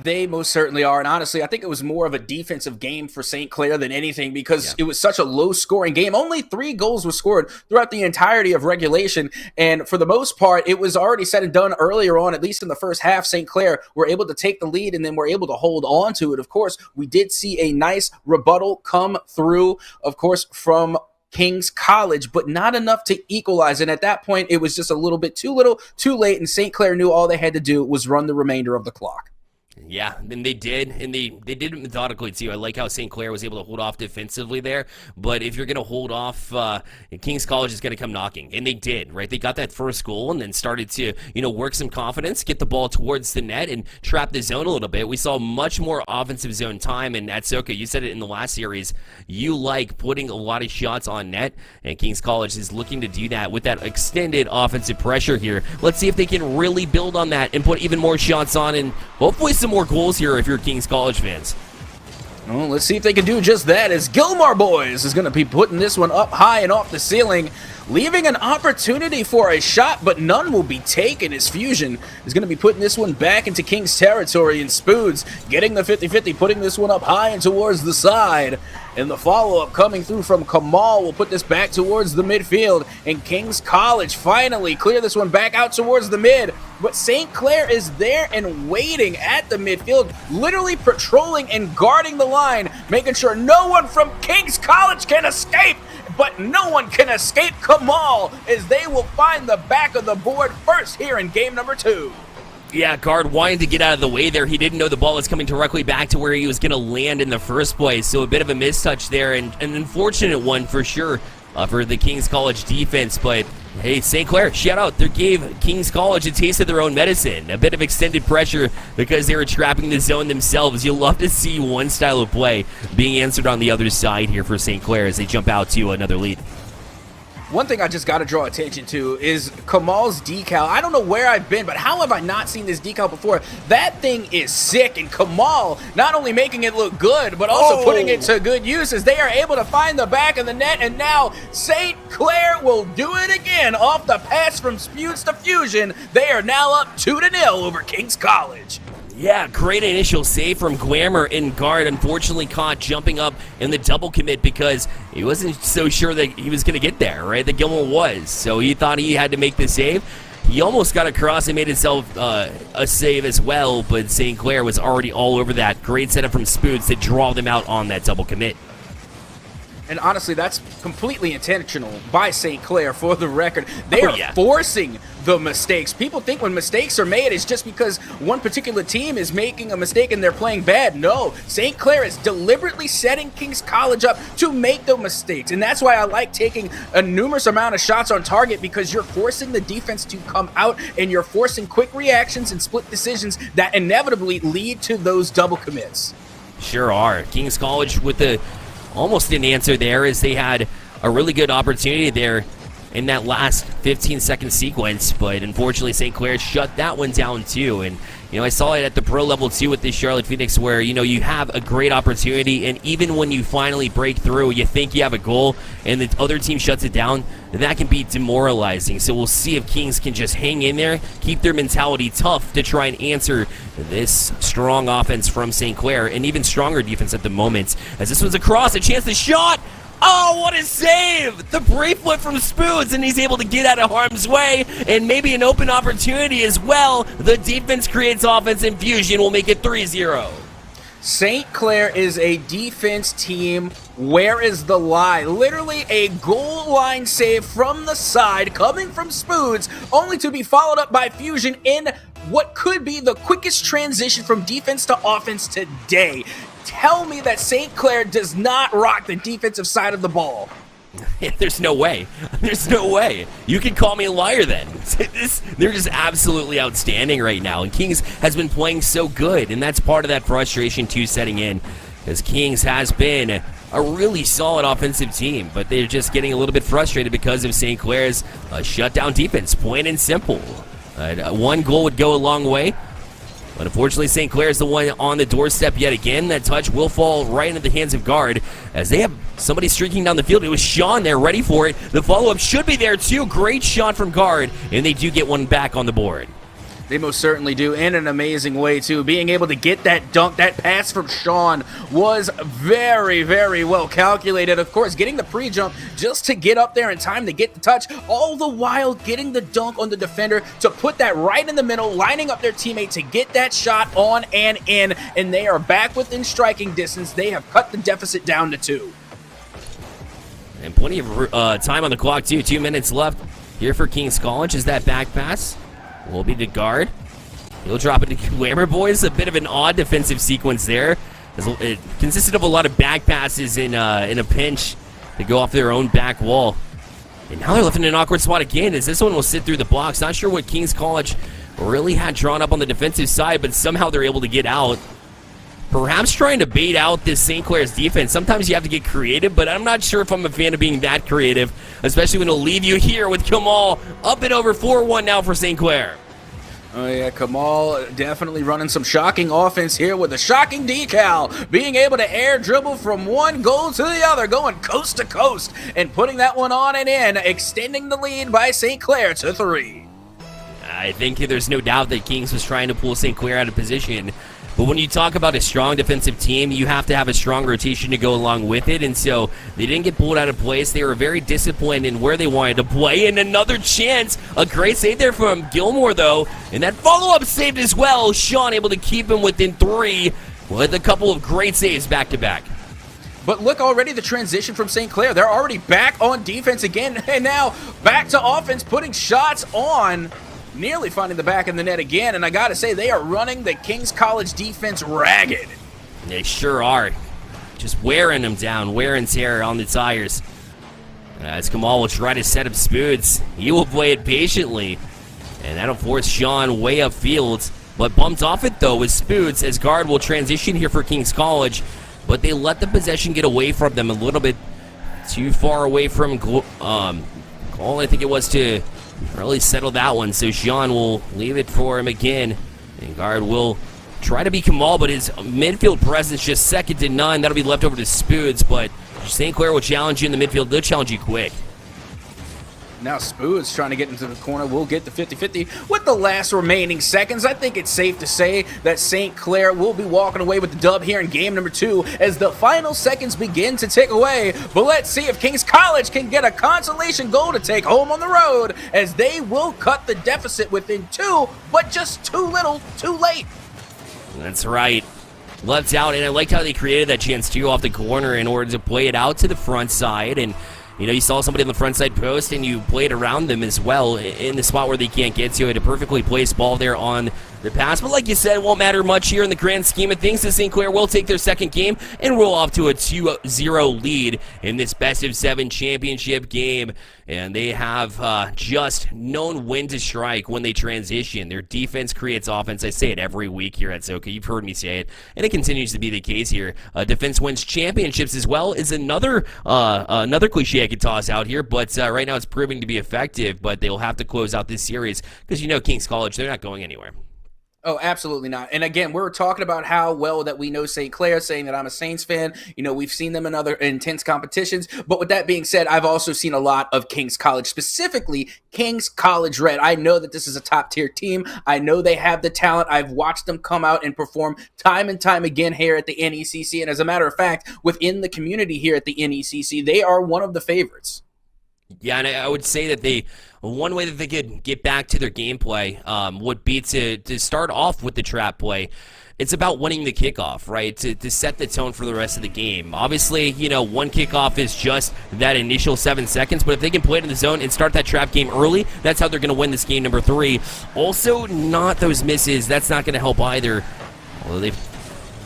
They most certainly are, and honestly, I think it was more of a defensive game for St. Clair than anything because it was such a low-scoring game. Only 3 goals were scored throughout the entirety of regulation, and for the most part, it was already said and done earlier on, at least in the first half. St. Clair were able to take the lead, and then were able to hold on to it. Of course, we did see a nice rebuttal come through, of course, from Kings College, but not enough to equalize, and at that point, it was just a little bit too little, too late, and St. Clair knew all they had to do was run the remainder of the clock. Yeah, and they did, and they did it methodically too. I like how St. Clair was able to hold off defensively there, but if you're going to hold off, Kings College is going to come knocking, and they did, right? They got that first goal and then started to, work some confidence, get the ball towards the net, and trap the zone a little bit. We saw much more offensive zone time, and Atsoca, you said it in the last series, you like putting a lot of shots on net, and Kings College is looking to do that with that extended offensive pressure here. Let's see if they can really build on that and put even more shots on, and hopefully some more goals here if you're Kings College fans. Well, let's see if they can do just that, as Gilmore Boys is going to be putting this one up high and off the ceiling, leaving an opportunity for a shot, but none will be taken, as Fusion is going to be putting this one back into Kings territory, and Spoods getting the 50-50, putting this one up high and towards the side. And the follow-up coming through from Kamal will put this back towards the midfield, and Kings College finally clear this one back out towards the mid. But St. Clair is there and waiting at the midfield, literally patrolling and guarding the line, making sure no one from Kings College can escape. But no one can escape Kamal, as they will find the back of the board first here in game number 2. Yeah, guard wanted to get out of the way there. He didn't know the ball was coming directly back to where he was going to land in the first place, so a bit of a mistouch there, and an unfortunate one for sure for the Kings College defense. But hey, St. Clair, shout out. They gave Kings College a taste of their own medicine. A bit of extended pressure because they were trapping the zone themselves. You'll love to see one style of play being answered on the other side here for St. Clair as they jump out to another lead. One thing I just got to draw attention to is Kamal's decal. I don't know where I've been, but how have I not seen this decal before? That thing is sick, and Kamal not only making it look good, but also putting it to good use as they are able to find the back of the net, and now St. Clair will do it again off the pass from Sputes to Fusion. They are now up 2-0 over Kings College. Yeah, great initial save from Guammer in guard. Unfortunately caught jumping up in the double commit because he wasn't so sure that he was going to get there, right? That Gilmore was. So he thought he had to make the save. He almost got across and made himself a save as well, but St. Clair was already all over that. Great setup from Spoots to draw them out on that double commit. And honestly, that's completely intentional by St. Clair, for the record. They are forcing the mistakes. People think when mistakes are made, it's just because one particular team is making a mistake and they're playing bad. No, St. Clair is deliberately setting Kings College up to make the mistakes. And that's why I like taking a numerous amount of shots on target, because you're forcing the defense to come out and you're forcing quick reactions and split decisions that inevitably lead to those double commits. Sure are. Kings College with the almost an answer there, as they had a really good opportunity there in that last 15-second sequence, but unfortunately St. Clair shut that one down too. And I saw it at the pro level too with the Charlotte Phoenix, where you have a great opportunity, and even when you finally break through, you think you have a goal and the other team shuts it down, that can be demoralizing. So we'll see if Kings can just hang in there, keep their mentality tough to try and answer this strong offense from St. Clair, and even stronger defense at the moment, as this one's across, a chance to shot. Oh, what a save! The brave flip from Spoods, and he's able to get out of harm's way, and maybe an open opportunity as well. The defense creates offense, and Fusion will make it 3-0. St. Clair is a defense team. Where is the lie? Literally a goal line save from the side coming from Spoods, only to be followed up by Fusion in what could be the quickest transition from defense to offense today. Tell me that St. Clair does not rock the defensive side of the ball. There's no way. There's no way. You can call me a liar then. They're just absolutely outstanding right now. And Kings has been playing so good, and that's part of that frustration too setting in, because Kings has been a really solid offensive team, but they're just getting a little bit frustrated because of St. Clair's shutdown defense, plain and simple. One goal would go a long way. But unfortunately, St. Clair is the one on the doorstep yet again. That touch will fall right into the hands of Guard as they have somebody streaking down the field. It was Sean there, ready for it. The follow-up should be there too. Great shot from Guard, and they do get one back on the board. They most certainly do, in an amazing way, too. Being able to get that dunk, that pass from Sean was very, very well calculated. Of course, getting the pre-jump just to get up there in time to get the touch, all the while getting the dunk on the defender to put that right in the middle, lining up their teammate to get that shot on and in, and they are back within striking distance. They have cut the deficit down to 2. And plenty of time on the clock, too. 2 minutes left here for King's College. Is that back pass? Will be to Guard. He'll drop it to Glamour Boys. A bit of an odd defensive sequence there. It consisted of a lot of back passes in a pinch to go off their own back wall. And now they're left in an awkward spot again as this one will sit through the blocks. Not sure what King's College really had drawn up on the defensive side, but somehow they're able to get out. Perhaps trying to bait out this St. Clair's defense. Sometimes you have to get creative, but I'm not sure if I'm a fan of being that creative, especially when it'll leave you here with Kamal up and over 4-1 now for St. Clair. Oh yeah, Kamal definitely running some shocking offense here with a shocking decal, being able to air dribble from one goal to the other, going coast to coast, and putting that one on and in, extending the lead by St. Clair to 3. I think there's no doubt that Kings was trying to pull St. Clair out of position. But when you talk about a strong defensive team, you have to have a strong rotation to go along with it. And so they didn't get pulled out of place. They were very disciplined in where they wanted to play. And another chance. A great save there from Gilmore, though. And that follow-up saved as well. Sean able to keep him within 3 with a couple of great saves back-to-back. But look already the transition from St. Clair. They're already back on defense again. And now back to offense, putting shots on. Nearly finding the back of the net again, and I gotta say, they are running the King's College defense ragged. They sure are. Just wearing them down, wear and tear on the tires. As Kamal will try to set up Spoods, he will play it patiently, and that'll force Sean way upfield, but bumped off it though with Spoods as Guard will transition here for King's College, but they let the possession get away from them a little bit too far away from Cole, I think it was, to really settle that one. So Sean will leave it for him again, and Guard will try to be Kamal, but his midfield presence just second to none. That'll be left over to Spoods, but St. Clair will challenge you in the midfield. They'll challenge you quick. Now Spoods trying to get into the corner will get the 50-50 with the last remaining seconds. I think it's safe to say that St. Clair will be walking away with the dub here in game number 2 as the final seconds begin to tick away. But let's see if King's College can get a consolation goal to take home on the road, as they will cut the deficit within 2, but just too little, too late. That's right. Left out, and I liked how they created that chance too off the corner in order to play it out to the front side. And you know, you saw somebody on the front side post, and you played around them as well in the spot where they can't get to it. A perfectly placed ball there on the pass. But like you said, it won't matter much here in the grand scheme of things, as St. Clair will take their second game and roll off to a 2-0 lead in this best-of-7 championship game. And they have just known when to strike when they transition. Their defense creates offense. I say it every week here at Atsoca. You've heard me say it, and it continues to be the case here. Defense wins championships as well is another cliche I could toss out here, but right now it's proving to be effective. But they'll have to close out this series because, you know, King's College, they're not going anywhere. Oh, absolutely not. And again, we're talking about how well that we know St. Clair, saying that I'm a Saints fan. You know, we've seen them in other intense competitions. But with that being said, I've also seen a lot of King's College, specifically King's College Red. I know that this is a top-tier team. I know they have the talent. I've watched them come out and perform time and time again here at the NECC. And as a matter of fact, within the community here at the NECC, they are one of the favorites. Yeah, and I would say that one way that they could get back to their gameplay would be to start off with the trap play. It's about winning the kickoff, right, to set the tone for the rest of the game. Obviously, you know, one kickoff is just that initial 7 seconds, but if they can play it in the zone and start that trap game early, that's how they're going to win this game number 3. Also, not those misses. That's not going to help either. Although they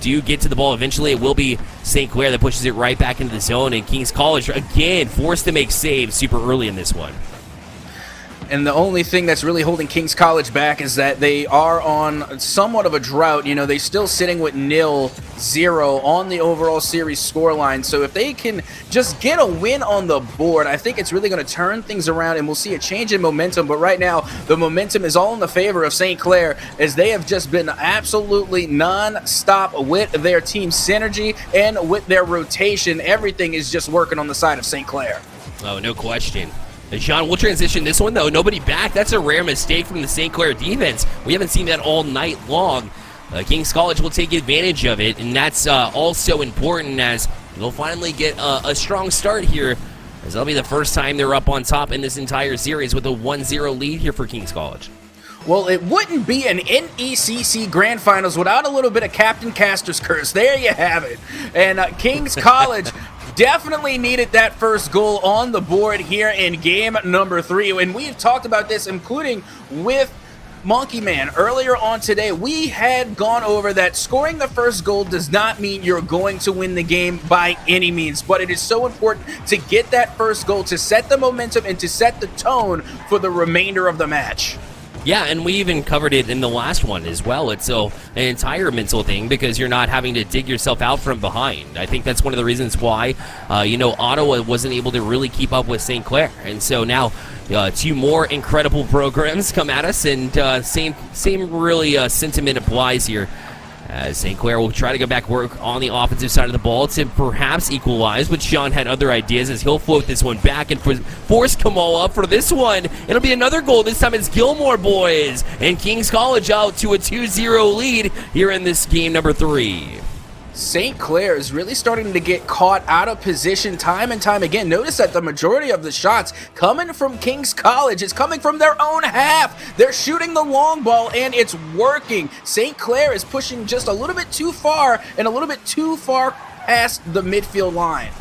do get to the ball eventually, it will be St. Clair that pushes it right back into the zone, and King's College, again, forced to make saves super early in this one. And the only thing that's really holding King's College back is that they are on somewhat of a drought. You know, they're still sitting with 0-0 on the overall series scoreline. So if they can just get a win on the board, I think it's really going to turn things around and we'll see a change in momentum. But right now, the momentum is all in the favor of St. Clair, as they have just been absolutely non-stop with their team synergy and with their rotation. Everything is just working on the side of St. Clair. Oh, no question. Sean, we'll transition this one, though. Nobody back. That's a rare mistake from the St. Clair defense. We haven't seen that all night long. King's College will take advantage of it, and that's also important as they'll finally get a strong start here, as that'll be the first time they're up on top in this entire series with a 1-0 lead here for King's College. Well, it wouldn't be an NECC Grand Finals without a little bit of Captain Castor's curse. There you have it. And King's College definitely needed that first goal on the board here in game number 3. And we've talked about this, including with HailMonkeyMan earlier on today. We had gone over that scoring the first goal does not mean you're going to win the game by any means, but it is so important to get that first goal to set the momentum and to set the tone for the remainder of the match. Yeah, and we even covered it in the last one as well. It's an entire mental thing because you're not having to dig yourself out from behind. I think that's one of the reasons why, Ottawa wasn't able to really keep up with St. Clair. And so now 2 more incredible programs come at us, and same really sentiment applies here. St. Clair will try to go back work on the offensive side of the ball to perhaps equalize, but Sean had other ideas as he'll float this one back and force Kamal up for this one. It'll be another goal. This time it's Gilmore boys, and King's College out to a 2-0 lead here in this game number 3. St. Clair is really starting to get caught out of position time and time again. Notice that the majority of the shots coming from King's College is coming from their own half. They're shooting the long ball, and it's working. St. Clair is pushing just a little bit too far and a little bit too far past the midfield line.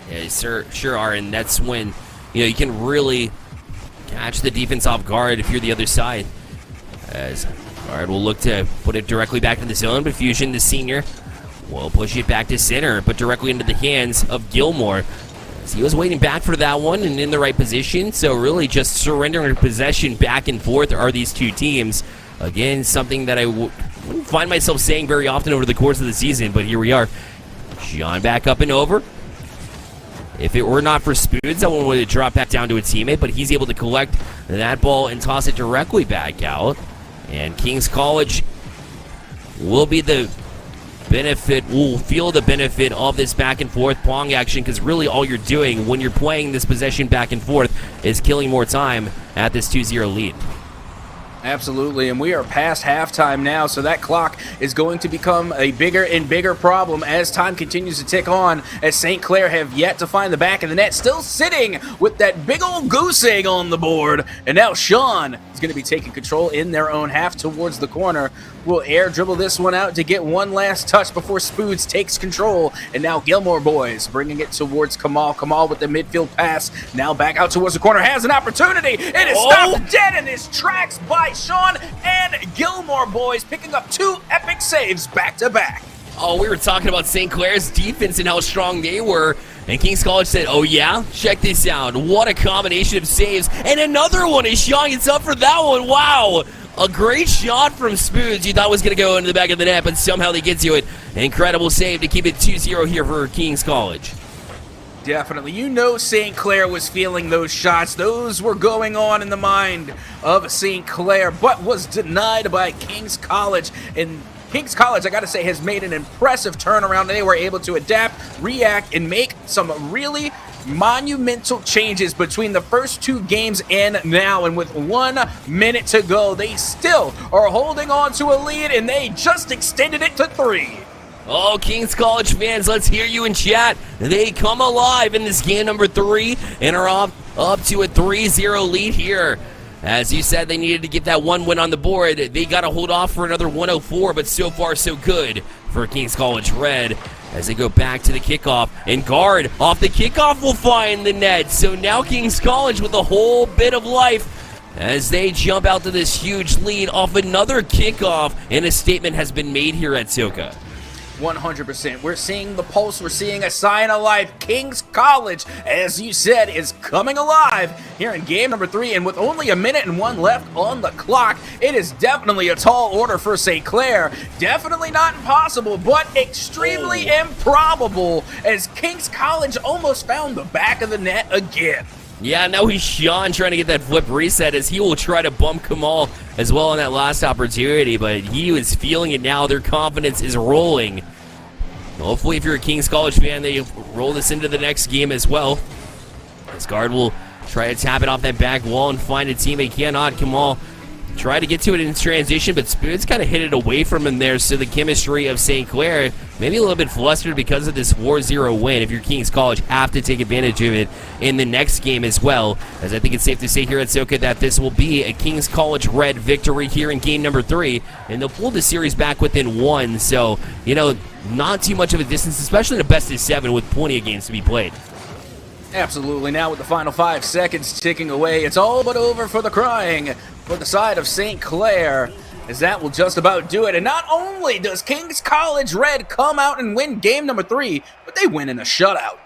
Yeah, sure are, and that's when you can really catch the defense off guard if you're the other side. As guard will look to put it directly back to the zone, but Fusion, the senior, will push it back to center, but directly into the hands of Gilmore. As he was waiting back for that one and in the right position, so really just surrendering possession back and forth are these two teams. Again, something that I wouldn't find myself saying very often over the course of the season, but here we are. Sean back up and over. If it were not for Spoons, that one would have dropped back down to a teammate, but he's able to collect that ball and toss it directly back out. And King's College will be the will feel the benefit of this back and forth pong action, because really all you're doing when you're playing this possession back and forth is killing more time at this 2-0 lead. Absolutely, and we are past halftime now, so that clock is going to become a bigger and bigger problem as time continues to tick on, as St. Clair have yet to find the back of the net, still sitting with that big old goose egg on the board. And now Sean is going to be taking control in their own half towards the corner. Will air dribble this one out to get one last touch before Spoods takes control. And now Gilmore boys bringing it towards Kamal. Kamal with the midfield pass. Now back out towards the corner. Has an opportunity. It is stopped dead in his tracks by Sean, and Gilmore boys picking up 2 epic saves back to back. Oh, we were talking about St. Clair's defense and how strong they were. And King's College said, oh yeah? Check this out. What a combination of saves. And another one as Sean gets up for that one. Wow. A great shot from Spoons you thought was going to go into the back of the net, but somehow they get to it. An incredible save to keep it 2-0 here for King's College. Definitely. You know St. Clair was feeling those shots. Those were going on in the mind of St. Clair, but was denied by King's College. And King's College, I got to say, has made an impressive turnaround. They were able to adapt, react, and make some really monumental changes between the first 2 games and now. And with 1 minute to go, they still are holding on to a lead, and they just extended it to 3. Oh, King's College fans, let's hear you in chat. They come alive in this game number 3 and are up to a 3-0 lead here. As you said, they needed to get that 1 win on the board. They got to hold off for another 104, but so far so good for King's College Red as they go back to the kickoff. And guard off the kickoff will find the net. So now King's College with a whole bit of life as they jump out to this huge lead off another kickoff, and a statement has been made here at Atsoca. 100%. We're seeing the pulse. We're seeing a sign of life. King's College, as you said, is coming alive here in game number 3. And with only a minute and 1 left on the clock, it is definitely a tall order for St. Clair. Definitely not impossible, but extremely improbable, as King's College almost found the back of the net again. Yeah, now he's Sean trying to get that flip reset, as he will try to bump Kamal as well on that last opportunity, but he was feeling it now. Their confidence is rolling. Hopefully, if you're a King's College fan, they roll this into the next game as well. This guard will try to tap it off that back wall and find a teammate. Cannot. Kamal try to get to it in transition, but Spoons kind of hit it away from him there, so the chemistry of St. Clair maybe a little bit flustered because of this 4-0 win. If you're King's College, have to take advantage of it in the next game as well, as I think it's safe to say here at Atsoca that this will be a King's College Red victory here in game number 3, and they'll pull the series back within 1, so, you know, not too much of a distance, especially in a best-of-7 with plenty of games to be played. Absolutely. Now with the final 5 seconds ticking away, it's all but over for the crying for the side of St. Clair, as that will just about do it. And not only does King's College Red come out and win game number 3, but they win in a shutout.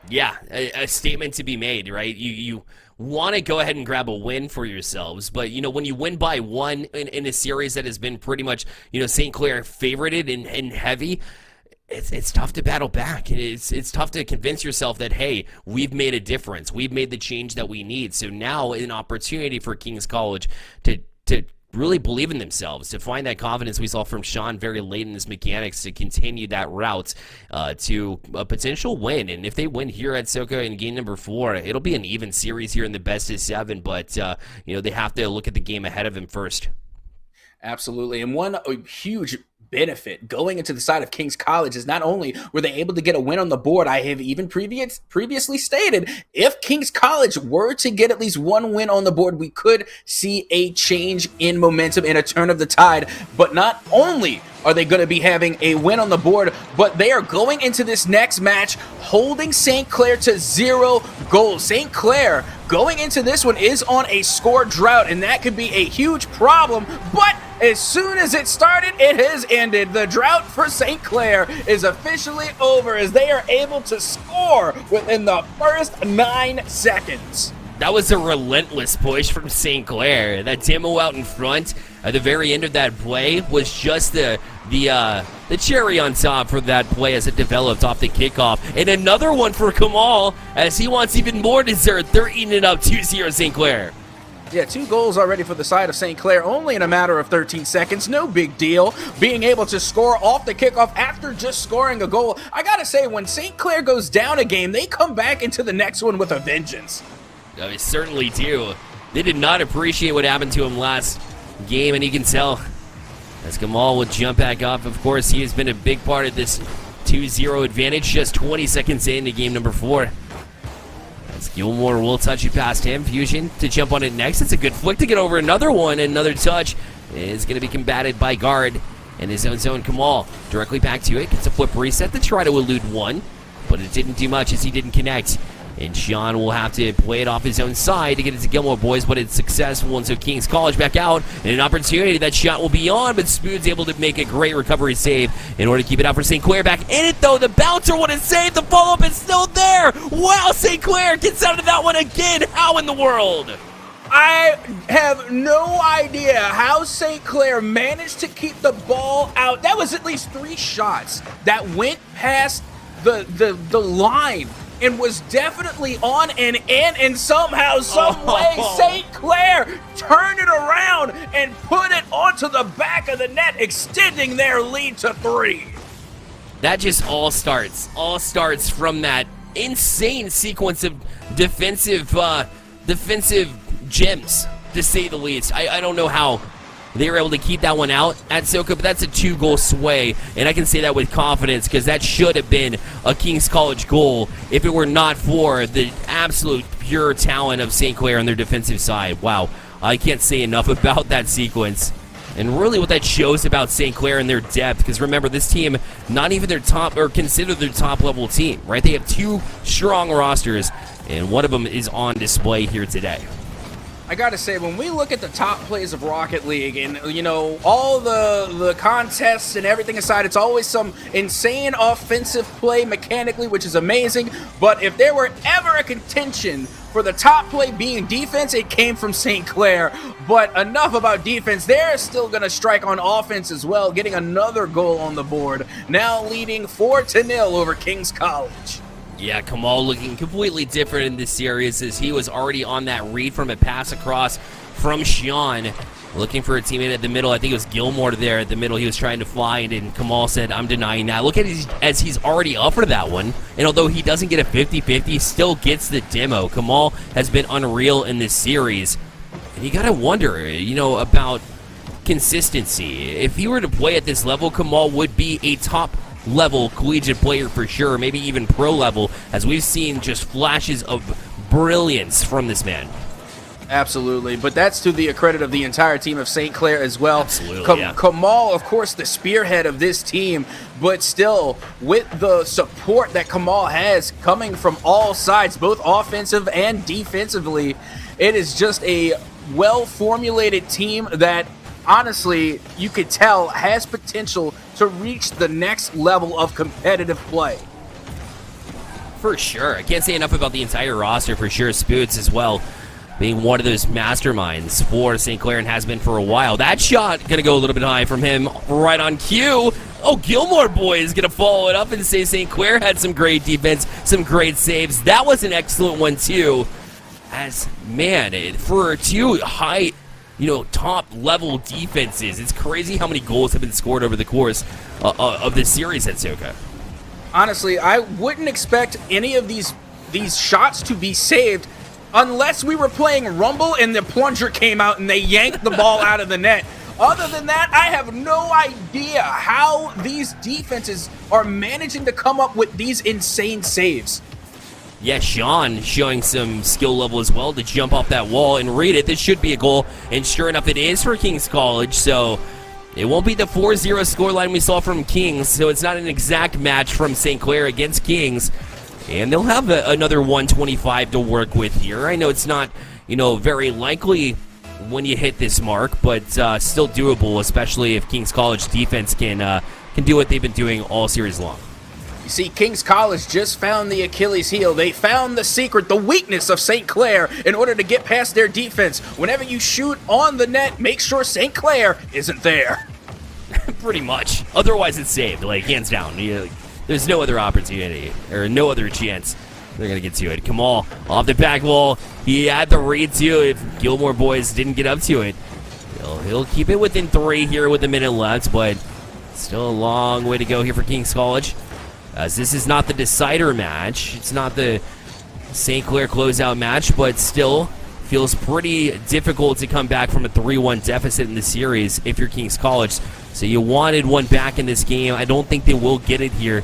Yeah, a statement to be made, right? You want to go ahead and grab a win for yourselves, but, you know, when you win by 1 in a series that has been pretty much, you know, St. Clair favorited and heavy, it's tough to battle back. It's tough to convince yourself that, hey, we've made a difference. We've made the change that we need. So now an opportunity for King's College to really believe in themselves, to find that confidence we saw from Sean very late in his mechanics, to continue that route to a potential win. And if they win here at Atsoca in game number 4, it'll be an even series here in the best-of-7, but, you know, they have to look at the game ahead of them first. Absolutely. And one huge benefit going into the side of King's College is not only were they able to get a win on the board, I have even previously stated, if King's College were to get at least 1 win on the board, we could see a change in momentum and a turn of the tide. But not only are they going to be having a win on the board, but they are going into this next match holding St. Clair to 0 goals. St. Clair going into this one is on a score drought, and that could be a huge problem, but as soon as it started, it has ended. The drought for St. Clair is officially over, as they are able to score within the first 9 seconds. That was a relentless push from St. Clair. That demo out in front at the very end of that play was just the cherry on top for that play as it developed off the kickoff. And another one for Kamal, as he wants even more dessert. They're eating it up 2-0 St. Clair. Yeah, 2 goals already for the side of St. Clair, only in a matter of 13 seconds. No big deal. Being able to score off the kickoff after just scoring a goal. I gotta say, when St. Clair goes down a game, they come back into the next one with a vengeance. They certainly do. They did not appreciate what happened to him last game, and you can tell as Kamal will jump back up. Of course, he has been a big part of this 2-0 advantage just 20 seconds into game number 4. As Gilmore will touch it past him. Fusion to jump on it next. It's a good flick to get over another one. Another touch is going to be combated by guard in his own zone. Kamal directly back to it. Gets a flip reset to try to elude one, but it didn't do much as he didn't connect. And Sean will have to play it off his own side to get it to Gilmore boys, but it's successful, and so King's College back out, and an opportunity. That shot will be on, but Spoon's able to make a great recovery save in order to keep it out for St. Clair. Back in it, though. The bouncer would have saved. The follow-up is still there. Wow, St. Clair gets out of that one again. How in the world? I have no idea how St. Clair managed to keep the ball out. That was at least 3 shots that went past the line and was definitely on and in, and somehow, some way, St. Clair turned it around and put it onto the back of the net, extending their lead to 3. That just all starts from that insane sequence of defensive gems, to say the least. I don't know how they were able to keep that one out at Atsoca, but that's a 2-goal sway, and I can say that with confidence because that should have been a King's College goal if it were not for the absolute pure talent of St. Clair on their defensive side. Wow, I can't say enough about that sequence. And really what that shows about St. Clair and their depth, because remember, this team, not even their top, or considered their top-level team, right? They have 2 strong rosters, and one of them is on display here today. I gotta say, when we look at the top plays of Rocket League and, you know, all the contests and everything aside, it's always some insane offensive play mechanically, which is amazing. But if there were ever a contention for the top play being defense, it came from St. Clair. But enough about defense. They're still going to strike on offense as well, getting another goal on the board, now leading 4-0 over King's College. Yeah, Kamal looking completely different in this series as he was already on that read from a pass across from Sean, looking for a teammate at the middle. I think it was Gilmore there at the middle he was trying to find, and Kamal said, I'm denying that. Look at it as he's already up for that one, and although he doesn't get a 50-50, he still gets the demo. Kamal has been unreal in this series, and you gotta wonder, you know, about consistency. If he were to play at this level, Kamal would be a top level collegiate player for sure, maybe even pro level, as we've seen just flashes of brilliance from this man. Absolutely, but that's to the credit of the entire team of St. Clair as well. Absolutely, yeah. Kamal, of course, the spearhead of this team, but still, with the support that Kamal has coming from all sides, both offensive and defensively, it is just a well-formulated team that, honestly, you could tell has potential to reach the next level of competitive play. For sure. I can't say enough about the entire roster for sure. Spoots as well, being one of those masterminds for St. Clair and has been for a while. That shot going to go a little bit high from him right on cue. Oh, Gilmore boy is going to follow it up and say St. Clair had some great defense, some great saves. That was an excellent one too. As, man, for two high, you know, top-level defenses, it's crazy how many goals have been scored over the course of this series at Atsoca. Honestly, I wouldn't expect any of these shots to be saved unless we were playing Rumble and the plunger came out and they yanked the ball out of the net. Other than that, I have no idea how these defenses are managing to come up with these insane saves. Yeah, Sean showing some skill level as well to jump off that wall and read it. This should be a goal, and sure enough, it is for King's College, so it won't be the 4-0 scoreline we saw from Kings, so it's not an exact match from St. Clair against Kings, and they'll have another 125 to work with here. I know it's not, you know, very likely when you hit this mark, but still doable, especially if King's College defense can do what they've been doing all series long. See, King's College just found the Achilles heel. They found the secret, the weakness of St. Clair in order to get past their defense. Whenever you shoot on the net, make sure St. Clair isn't there. Pretty much. Otherwise, it's saved, like, hands down. There's no other opportunity, or no other chance they're going to get to it. Kamal off the back wall. He had the read, too, if Gilmore boys didn't get up to it. He'll keep it within 3 here with a minute left, but still a long way to go here for King's College. As this is not the decider match. It's not the St. Clair closeout match, but still feels pretty difficult to come back from a 3-1 deficit in the series if you're King's College. So you wanted one back in this game. I don't think they will get it here.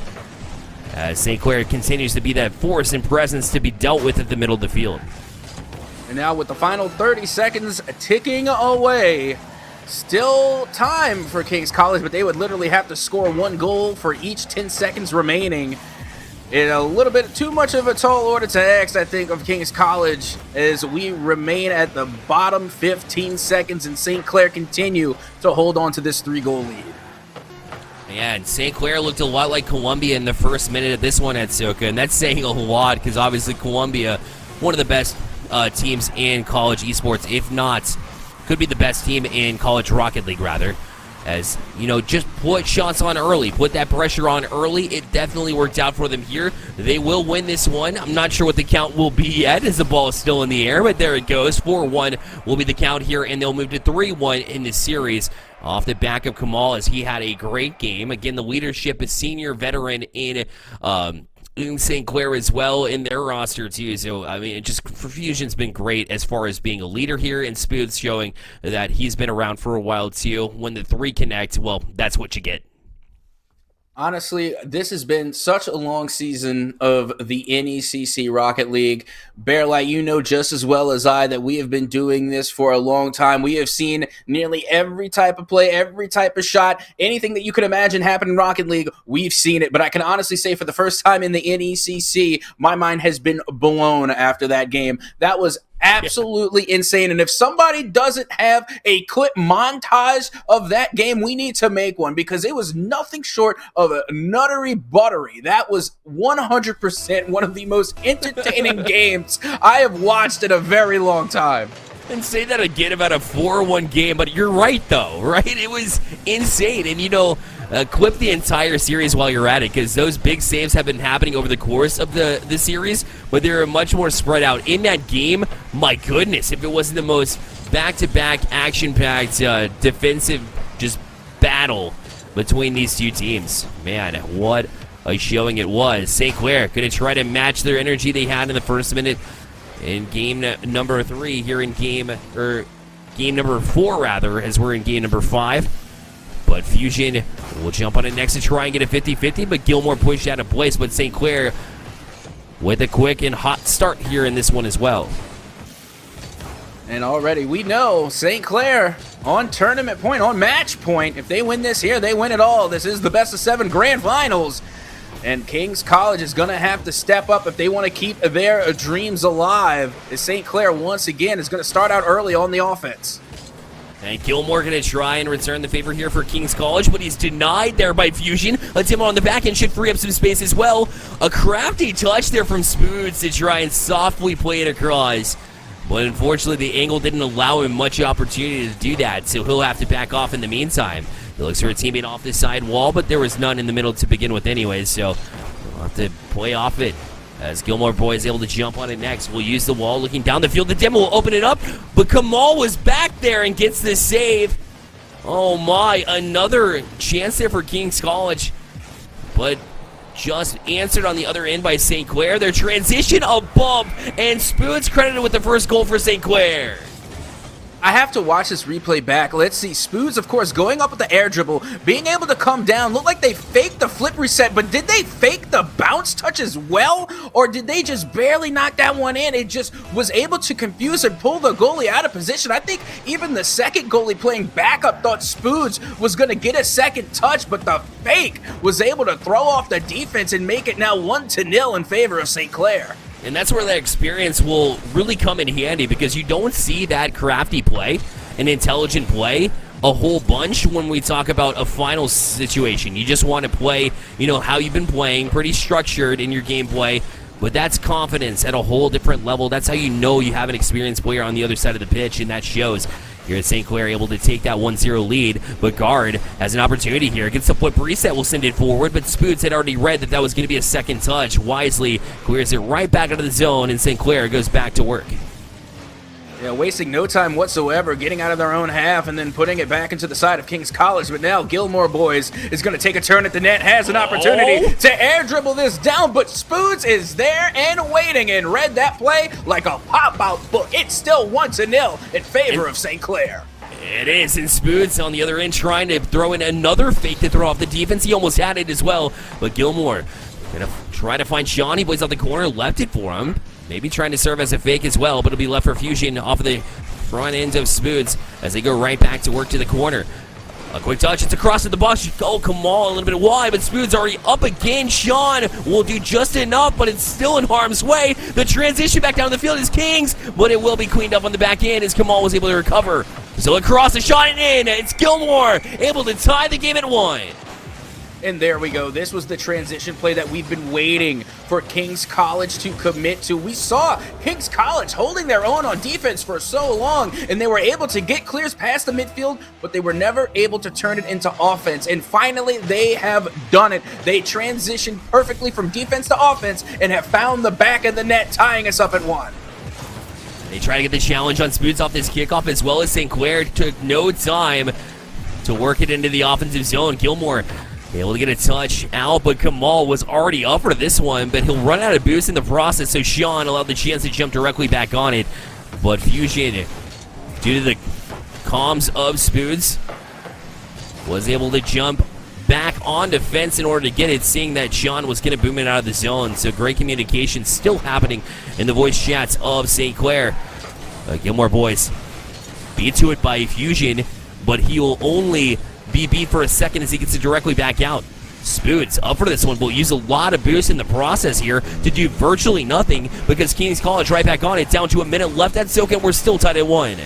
St. Clair continues to be that force and presence to be dealt with at the middle of the field. And now with the final 30 seconds ticking away, still time for King's College, but they would literally have to score 1 goal for each 10 seconds remaining. In a little bit too much of a tall order to ask, I think, of King's College, as we remain at the bottom 15 seconds and St. Clair continue to hold on to this 3-goal lead. Yeah, and St. Clair looked a lot like Columbia in the first minute of this one at Atsoca, and that's saying a lot because obviously Columbia, one of the best teams in college esports, if not could be the best team in college Rocket League, rather. As, you know, just put shots on early, put that pressure on early. It definitely worked out for them here. They will win this one. I'm not sure what the count will be yet as the ball is still in the air, but there it goes. 4-1 will be the count here, and they'll move to 3-1 in this series off the back of Kamal as he had a great game. Again, the leadership is senior veteran in St. Clair as well in their roster too. So I mean, Fusion's been great as far as being a leader here, and Spoots showing that he's been around for a while too. When the 3 connect, well, that's what you get. Honestly, this has been such a long season of the NECC Rocket League. Bearlight, you know just as well as I that we have been doing this for a long time. We have seen nearly every type of play, every type of shot, anything that you could imagine happen in Rocket League, we've seen it. But I can honestly say for the first time in the NECC, my mind has been blown after that game. That was Absolutely insane. And if somebody doesn't have a clip montage of that game, we need to make one, because it was nothing short of a nuttery buttery. That was 100% one of the most entertaining games I have watched in a very long time. And say that again about a 4-1 game, but you're right, though, right? It was insane. And, clip the entire series while you're at it, because those big saves have been happening over the course of the series, but they're much more spread out. In that game, my goodness, if it wasn't the most back-to-back, action-packed, defensive just battle between these two teams. Man, what a showing it was. St. Clair going to try to match their energy they had in the first minute in game number 3 here in game number 4, rather, as we're in game number 5. But Fusion will jump on it next to try and get a 50-50, but Gilmore pushed out of place. But St. Clair with a quick and hot start here in this one as well. And already we know St. Clair on tournament point, on match point. If they win this here, they win it all. This is the best of 7 grand finals. And King's College is going to have to step up if they want to keep their dreams alive, as St. Clair once again is going to start out early on the offense. And Gilmore going to try and return the favor here for King's College, but he's denied there by Fusion. Let's him on the back end, should free up some space as well. A crafty touch there from Spoods to try and softly play it across. But unfortunately, the angle didn't allow him much opportunity to do that, so he'll have to back off in the meantime. He looks for a teammate off the side wall, but there was none in the middle to begin with anyways, so we'll have to play off it. As Gilmore Boy is able to jump on it next, we'll use the wall looking down the field. The demo will open it up, but Kamal was back there and gets the save. Oh my, another chance there for King's College, but just answered on the other end by St. Clair. Their transition, a bump, and Spoons credited with the first goal for St. Clair. I have to watch this replay back. Let's see. Spoods, of course, going up with the air dribble, being able to come down. Looked like they faked the flip reset, but did they fake the bounce touch as well? Or did they just barely knock that one in? It just was able to confuse and pull the goalie out of position. I think even the second goalie playing backup thought Spoods was going to get a second touch, but the fake was able to throw off the defense and make it now 1-0 in favor of St. Clair. And that's where that experience will really come in handy, because you don't see that crafty play, an intelligent play, a whole bunch when we talk about a final situation. You just want to play, how you've been playing, pretty structured in your gameplay, but that's confidence at a whole different level. That's how you know you have an experienced player on the other side of the pitch, and that shows. Here at St. Clair able to take that 1-0 lead, but Guard has an opportunity here. Gets the flip reset, will send it forward, but Spoots had already read that was going to be a second touch. Wisely clears it right back out of the zone, and St. Clair goes back to work. Yeah, wasting no time whatsoever, getting out of their own half and then putting it back into the side of King's College. But now Gilmore Boys is going to take a turn at the net, has an opportunity to air dribble this down, but Spoods is there and waiting and read that play like a pop-out book. It's still 1-0 in favor of St. Clair. It is, and Spoods on the other end trying to throw in another fake to throw off the defense. He almost had it as well, but Gilmore going to try to find Sean. He plays out the corner, left it for him. Maybe trying to serve as a fake as well, but it'll be left for Fusion off of the front end of Spoods as they go right back to work to the corner. A quick touch, it's across to the box. Oh, Kamal a little bit wide, but Spoods already up again. Sean will do just enough, but it's still in harm's way. The transition back down the field is Kings, but it will be cleaned up on the back end as Kamal was able to recover. So across the shot and in, it's Gilmore able to tie the game at 1. And there we go. This was the transition play that we've been waiting for King's College to commit to. We saw King's College holding their own on defense for so long, and they were able to get clears past the midfield, but they were never able to turn it into offense. And finally, they have done it. They transitioned perfectly from defense to offense and have found the back of the net, tying us up at 1. They try to get the challenge on Spoods off this kickoff, as well as St. Clair took no time to work it into the offensive zone. Gilmore able to get a touch out, but Kamal was already up for this one, but he'll run out of boost in the process, so Sean allowed the chance to jump directly back on it. But Fusion, due to the comms of Spoods, was able to jump back on defense in order to get it, seeing that Sean was going to boom it out of the zone. So great communication still happening in the voice chats of St. Clair. Gilmore Boys beat to it by Fusion, but he will only be beat for a second as he gets it directly back out. Spoods up for this one. Will use a lot of boost in the process here to do virtually nothing because Kings College right back on it. Down to a minute left at Atsoca, and we're still tied at 1.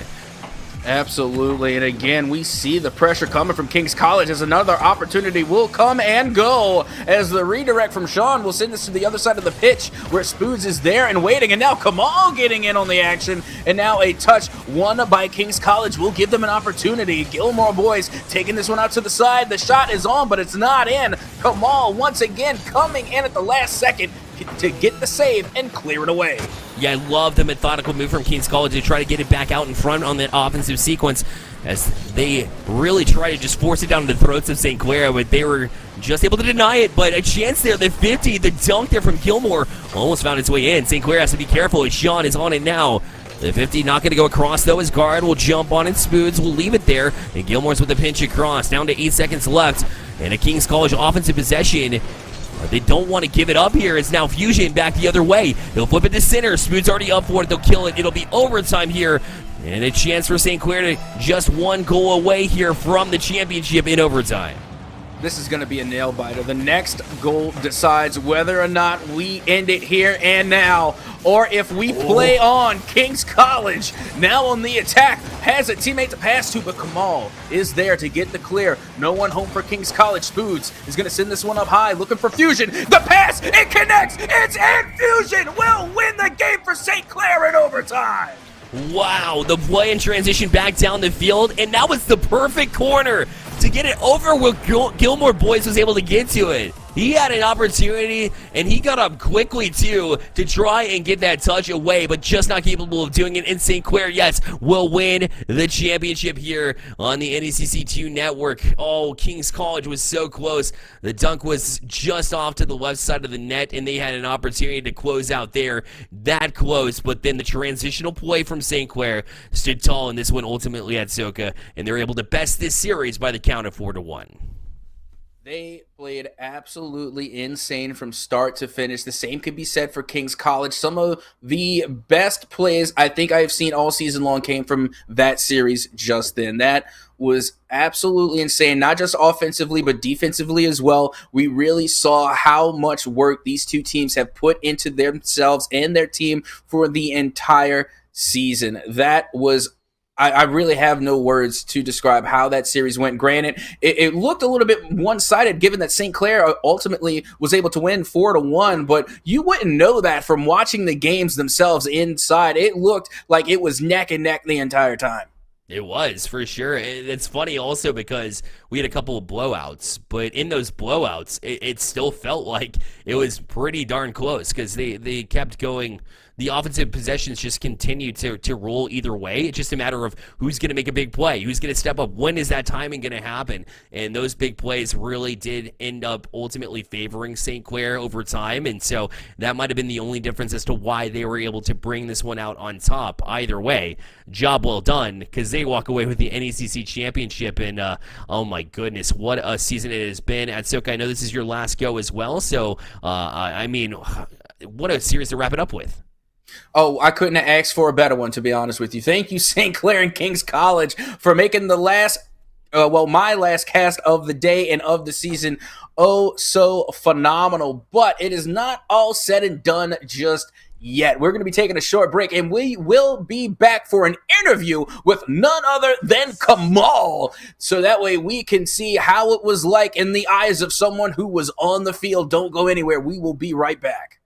Absolutely, and again, we see the pressure coming from Kings College as another opportunity will come and go as the redirect from Sean will send this to the other side of the pitch where Spoods is there and waiting, and now Kamal getting in on the action, and now a touch won by Kings College will give them an opportunity. Gilmore boys taking this one out to the side. The shot is on, but it's not in. Kamal once again coming in at the last second to get the save and clear it away. Yeah, I love the methodical move from Kings College to try to get it back out in front on that offensive sequence as they really try to just force it down the throats of St. Clair, but they were just able to deny it. But a chance there, the 50, the dunk there from Gilmore almost found its way in. St. Clair has to be careful as Sean is on it now. The 50 not going to go across, though. His guard will jump on it. Spoods will leave it there. And Gilmore's with a pinch across. Down to 8 seconds left. And a Kings College offensive possession. They don't want to give it up here. It's now Fusion back the other way. They'll flip it to center. Spood's already up for it. They'll kill it. It'll be overtime here. And a chance for St. Clair to just one goal away here from the championship in overtime. This is going to be a nail-biter. The next goal decides whether or not we end it here and now, or if we play on. Kings College now on the attack, has a teammate to pass to, but Kamal is there to get the clear. No one home for Kings College. Spoods is going to send this one up high, looking for Fusion. The pass, it connects, it's in. Fusion will win the game for St. Clair in overtime. Wow, the play and transition back down the field, and that was the perfect corner to get it over where Gilmore Boys was able to get to it. He had an opportunity, and he got up quickly, too, to try and get that touch away, but just not capable of doing it. And St. Clair, yes, will win the championship here on the NECC 2 network. Oh, Kings College was so close. The dunk was just off to the left side of the net, and they had an opportunity to close out there. That close, but then the transitional play from St. Clair stood tall, and this one ultimately at Atsoca, and they were able to best this series by the count of 4-1. They played absolutely insane from start to finish. The same could be said for Kings College. Some of the best plays I think I've seen all season long came from that series just then. That was absolutely insane, not just offensively, but defensively as well. We really saw how much work these two teams have put into themselves and their team for the entire season. That was I really have no words to describe how that series went. Granted, it looked a little bit one-sided given that St. Clair ultimately was able to win 4-1, but you wouldn't know that from watching the games themselves inside. It looked like it was neck and neck the entire time. It was, for sure. It's funny also because we had a couple of blowouts, but in those blowouts, it still felt like it was pretty darn close because they kept going. The offensive possessions just continued to roll either way. It's just a matter of who's going to make a big play, who's going to step up, when is that timing going to happen. And those big plays really did end up ultimately favoring St. Clair over time, and so that might have been the only difference as to why they were able to bring this one out on top. Either way, job well done, because they walk away with the NECC championship, and oh my goodness, what a season it has been. Atsoca, I know this is your last go as well, so I mean, what a series to wrap it up with. Oh, I couldn't have asked for a better one, to be honest with you. Thank you, St. Clair and Kings College, for making the last, my last cast of the day and of the season oh so phenomenal. But it is not all said and done just yet. We're going to be taking a short break, and we will be back for an interview with none other than Kamal, so that way we can see how it was like in the eyes of someone who was on the field. Don't go anywhere. We will be right back.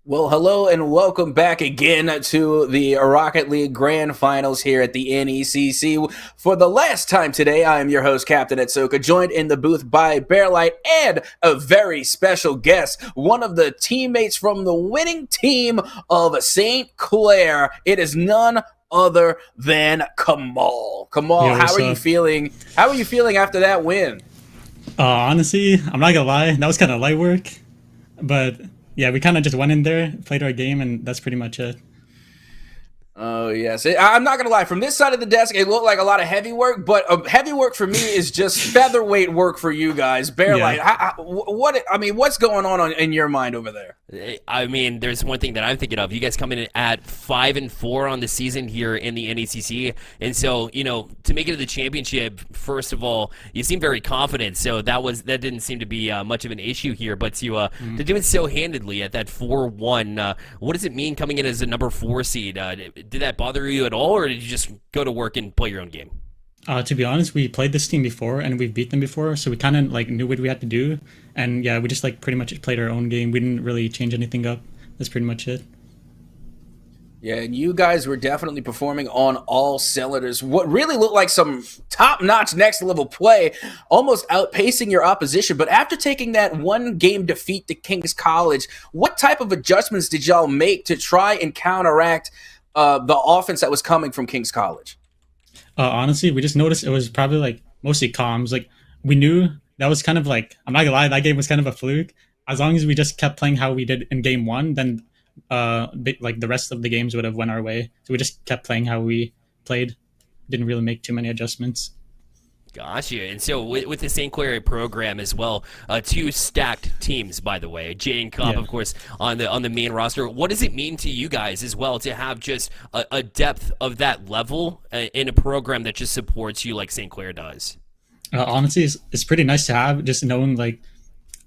Well, hello and welcome back again to the Rocket League Grand Finals here at the NECC. For the last time today, I am your host, Captain Atsoca, joined in the booth by Bearlight and a very special guest, one of the teammates from the winning team of St. Clair. It is none other than Kamal. Kamal, Yo, how are you feeling? How are you feeling after that win? Honestly, I'm not gonna lie, that was kind of light work, but yeah, we kind of just went in there, played our game, and that's pretty much it. Oh, yes. I'm not going to lie. From this side of the desk, it looked like a lot of heavy work, but heavy work for me is just featherweight work for you guys. Bearlight, what's going on in your mind over there? I mean, there's one thing that I'm thinking of. You guys come in at 5-4 on the season here in the NECC, and so to make it to the championship, first of all, you seem very confident. So that didn't seem to be much of an issue here, but to do it so handedly at that 4-1, what does it mean coming in as a number 4 seed? Did that bother you at all, or did you just go to work and play your own game? To be honest, we played this team before and we've beat them before, so we kind of knew what we had to do, and yeah, we just pretty much played our own game. We didn't really change anything up. That's pretty much it. Yeah, and you guys were definitely performing on all cylinders. What really looked like some top-notch next-level play, almost outpacing your opposition. But after taking that one-game defeat to King's College, what type of adjustments did y'all make to try and counteract the offense that was coming from King's College? Honestly, we just noticed it was probably mostly comms. We knew that was kind of I'm not gonna lie, that game was kind of a fluke. As long as we just kept playing how we did in game 1, then the rest of the games would have went our way. So we just kept playing how we played. Didn't really make too many adjustments. Gotcha. And so with the St. Clair program as well, 2 stacked teams, by the way. Jay and Cobb, of course, on the main roster. What does it mean to you guys as well to have just a depth of that level in a program that just supports you like St. Clair does? Honestly, it's pretty nice to have, just knowing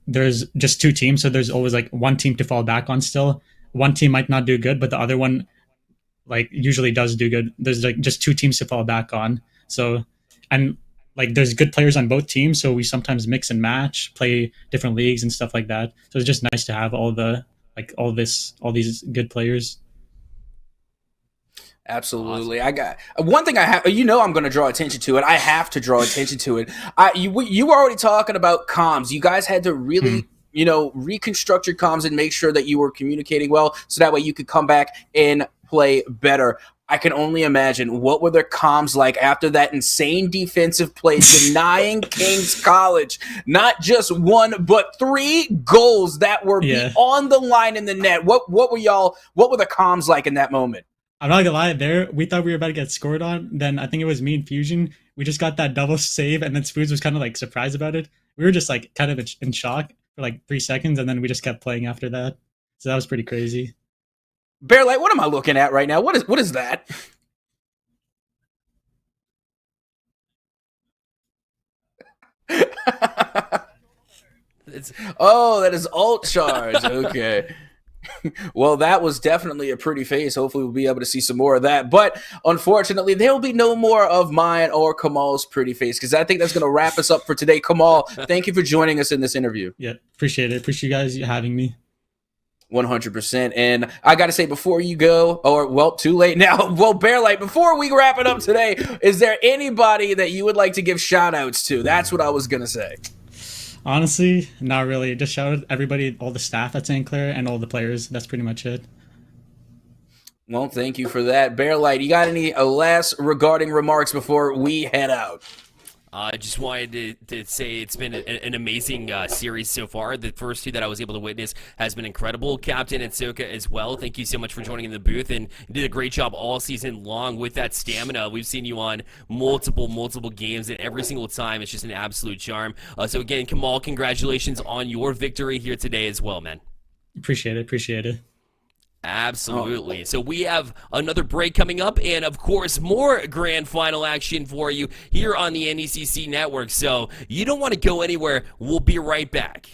there's just 2 teams, so there's always one team to fall back on still. One team might not do good, but the other one usually does do good. There's just 2 teams to fall back on. So, and there's good players on both teams, so we sometimes mix and match, play different leagues and stuff like that. So it's just nice to have all these good players. Absolutely. Awesome. I got one thing I'm going to draw attention to it. I have to draw attention to it. You were already talking about comms. You guys had to really reconstruct your comms and make sure that you were communicating well, so that way you could come back and play better. I can only imagine what were their comms like after that insane defensive play, denying King's College not just 1 but 3 goals that were beyond the line in the net. What were the comms like in that moment? I'm not gonna lie, we thought we were about to get scored on. Then I think it was me and Fusion. We just got that double save, and then Spoods was kind of surprised about it. We were just kind of in shock for 3 seconds, and then we just kept playing after that. So that was pretty crazy. Bearlight, what am I looking at right now? What is that? That is alt charge. Okay. Well, that was definitely a pretty face. Hopefully we'll be able to see some more of that. But unfortunately, there will be no more of mine or Kamal's pretty face, because I think that's going to wrap us up for today. Kamal, thank you for joining us in this interview. Yeah, appreciate it. Appreciate you guys having me. 100%. And I got to say, before you go, too late now. Well, Bearlight, before we wrap it up today, is there anybody that you would like to give shout outs to? That's what I was going to say. Honestly, not really. Just shout out everybody, all the staff at St. Clair and all the players. That's pretty much it. Well, thank you for that. Bearlight, you got any last regarding remarks before we head out? I just wanted to say it's been an amazing series so far. The first 2 that I was able to witness has been incredible. Captain Atsoca as well. Thank you so much for joining in the booth, and you did a great job all season long with that stamina. We've seen you on multiple games, and every single time it's just an absolute charm. So again, Kamal, congratulations on your victory here today as well, man. Appreciate it. Absolutely. So we have another break coming up, and of course more grand final action for you here on the NECC network. So you don't want to go anywhere. We'll be right back.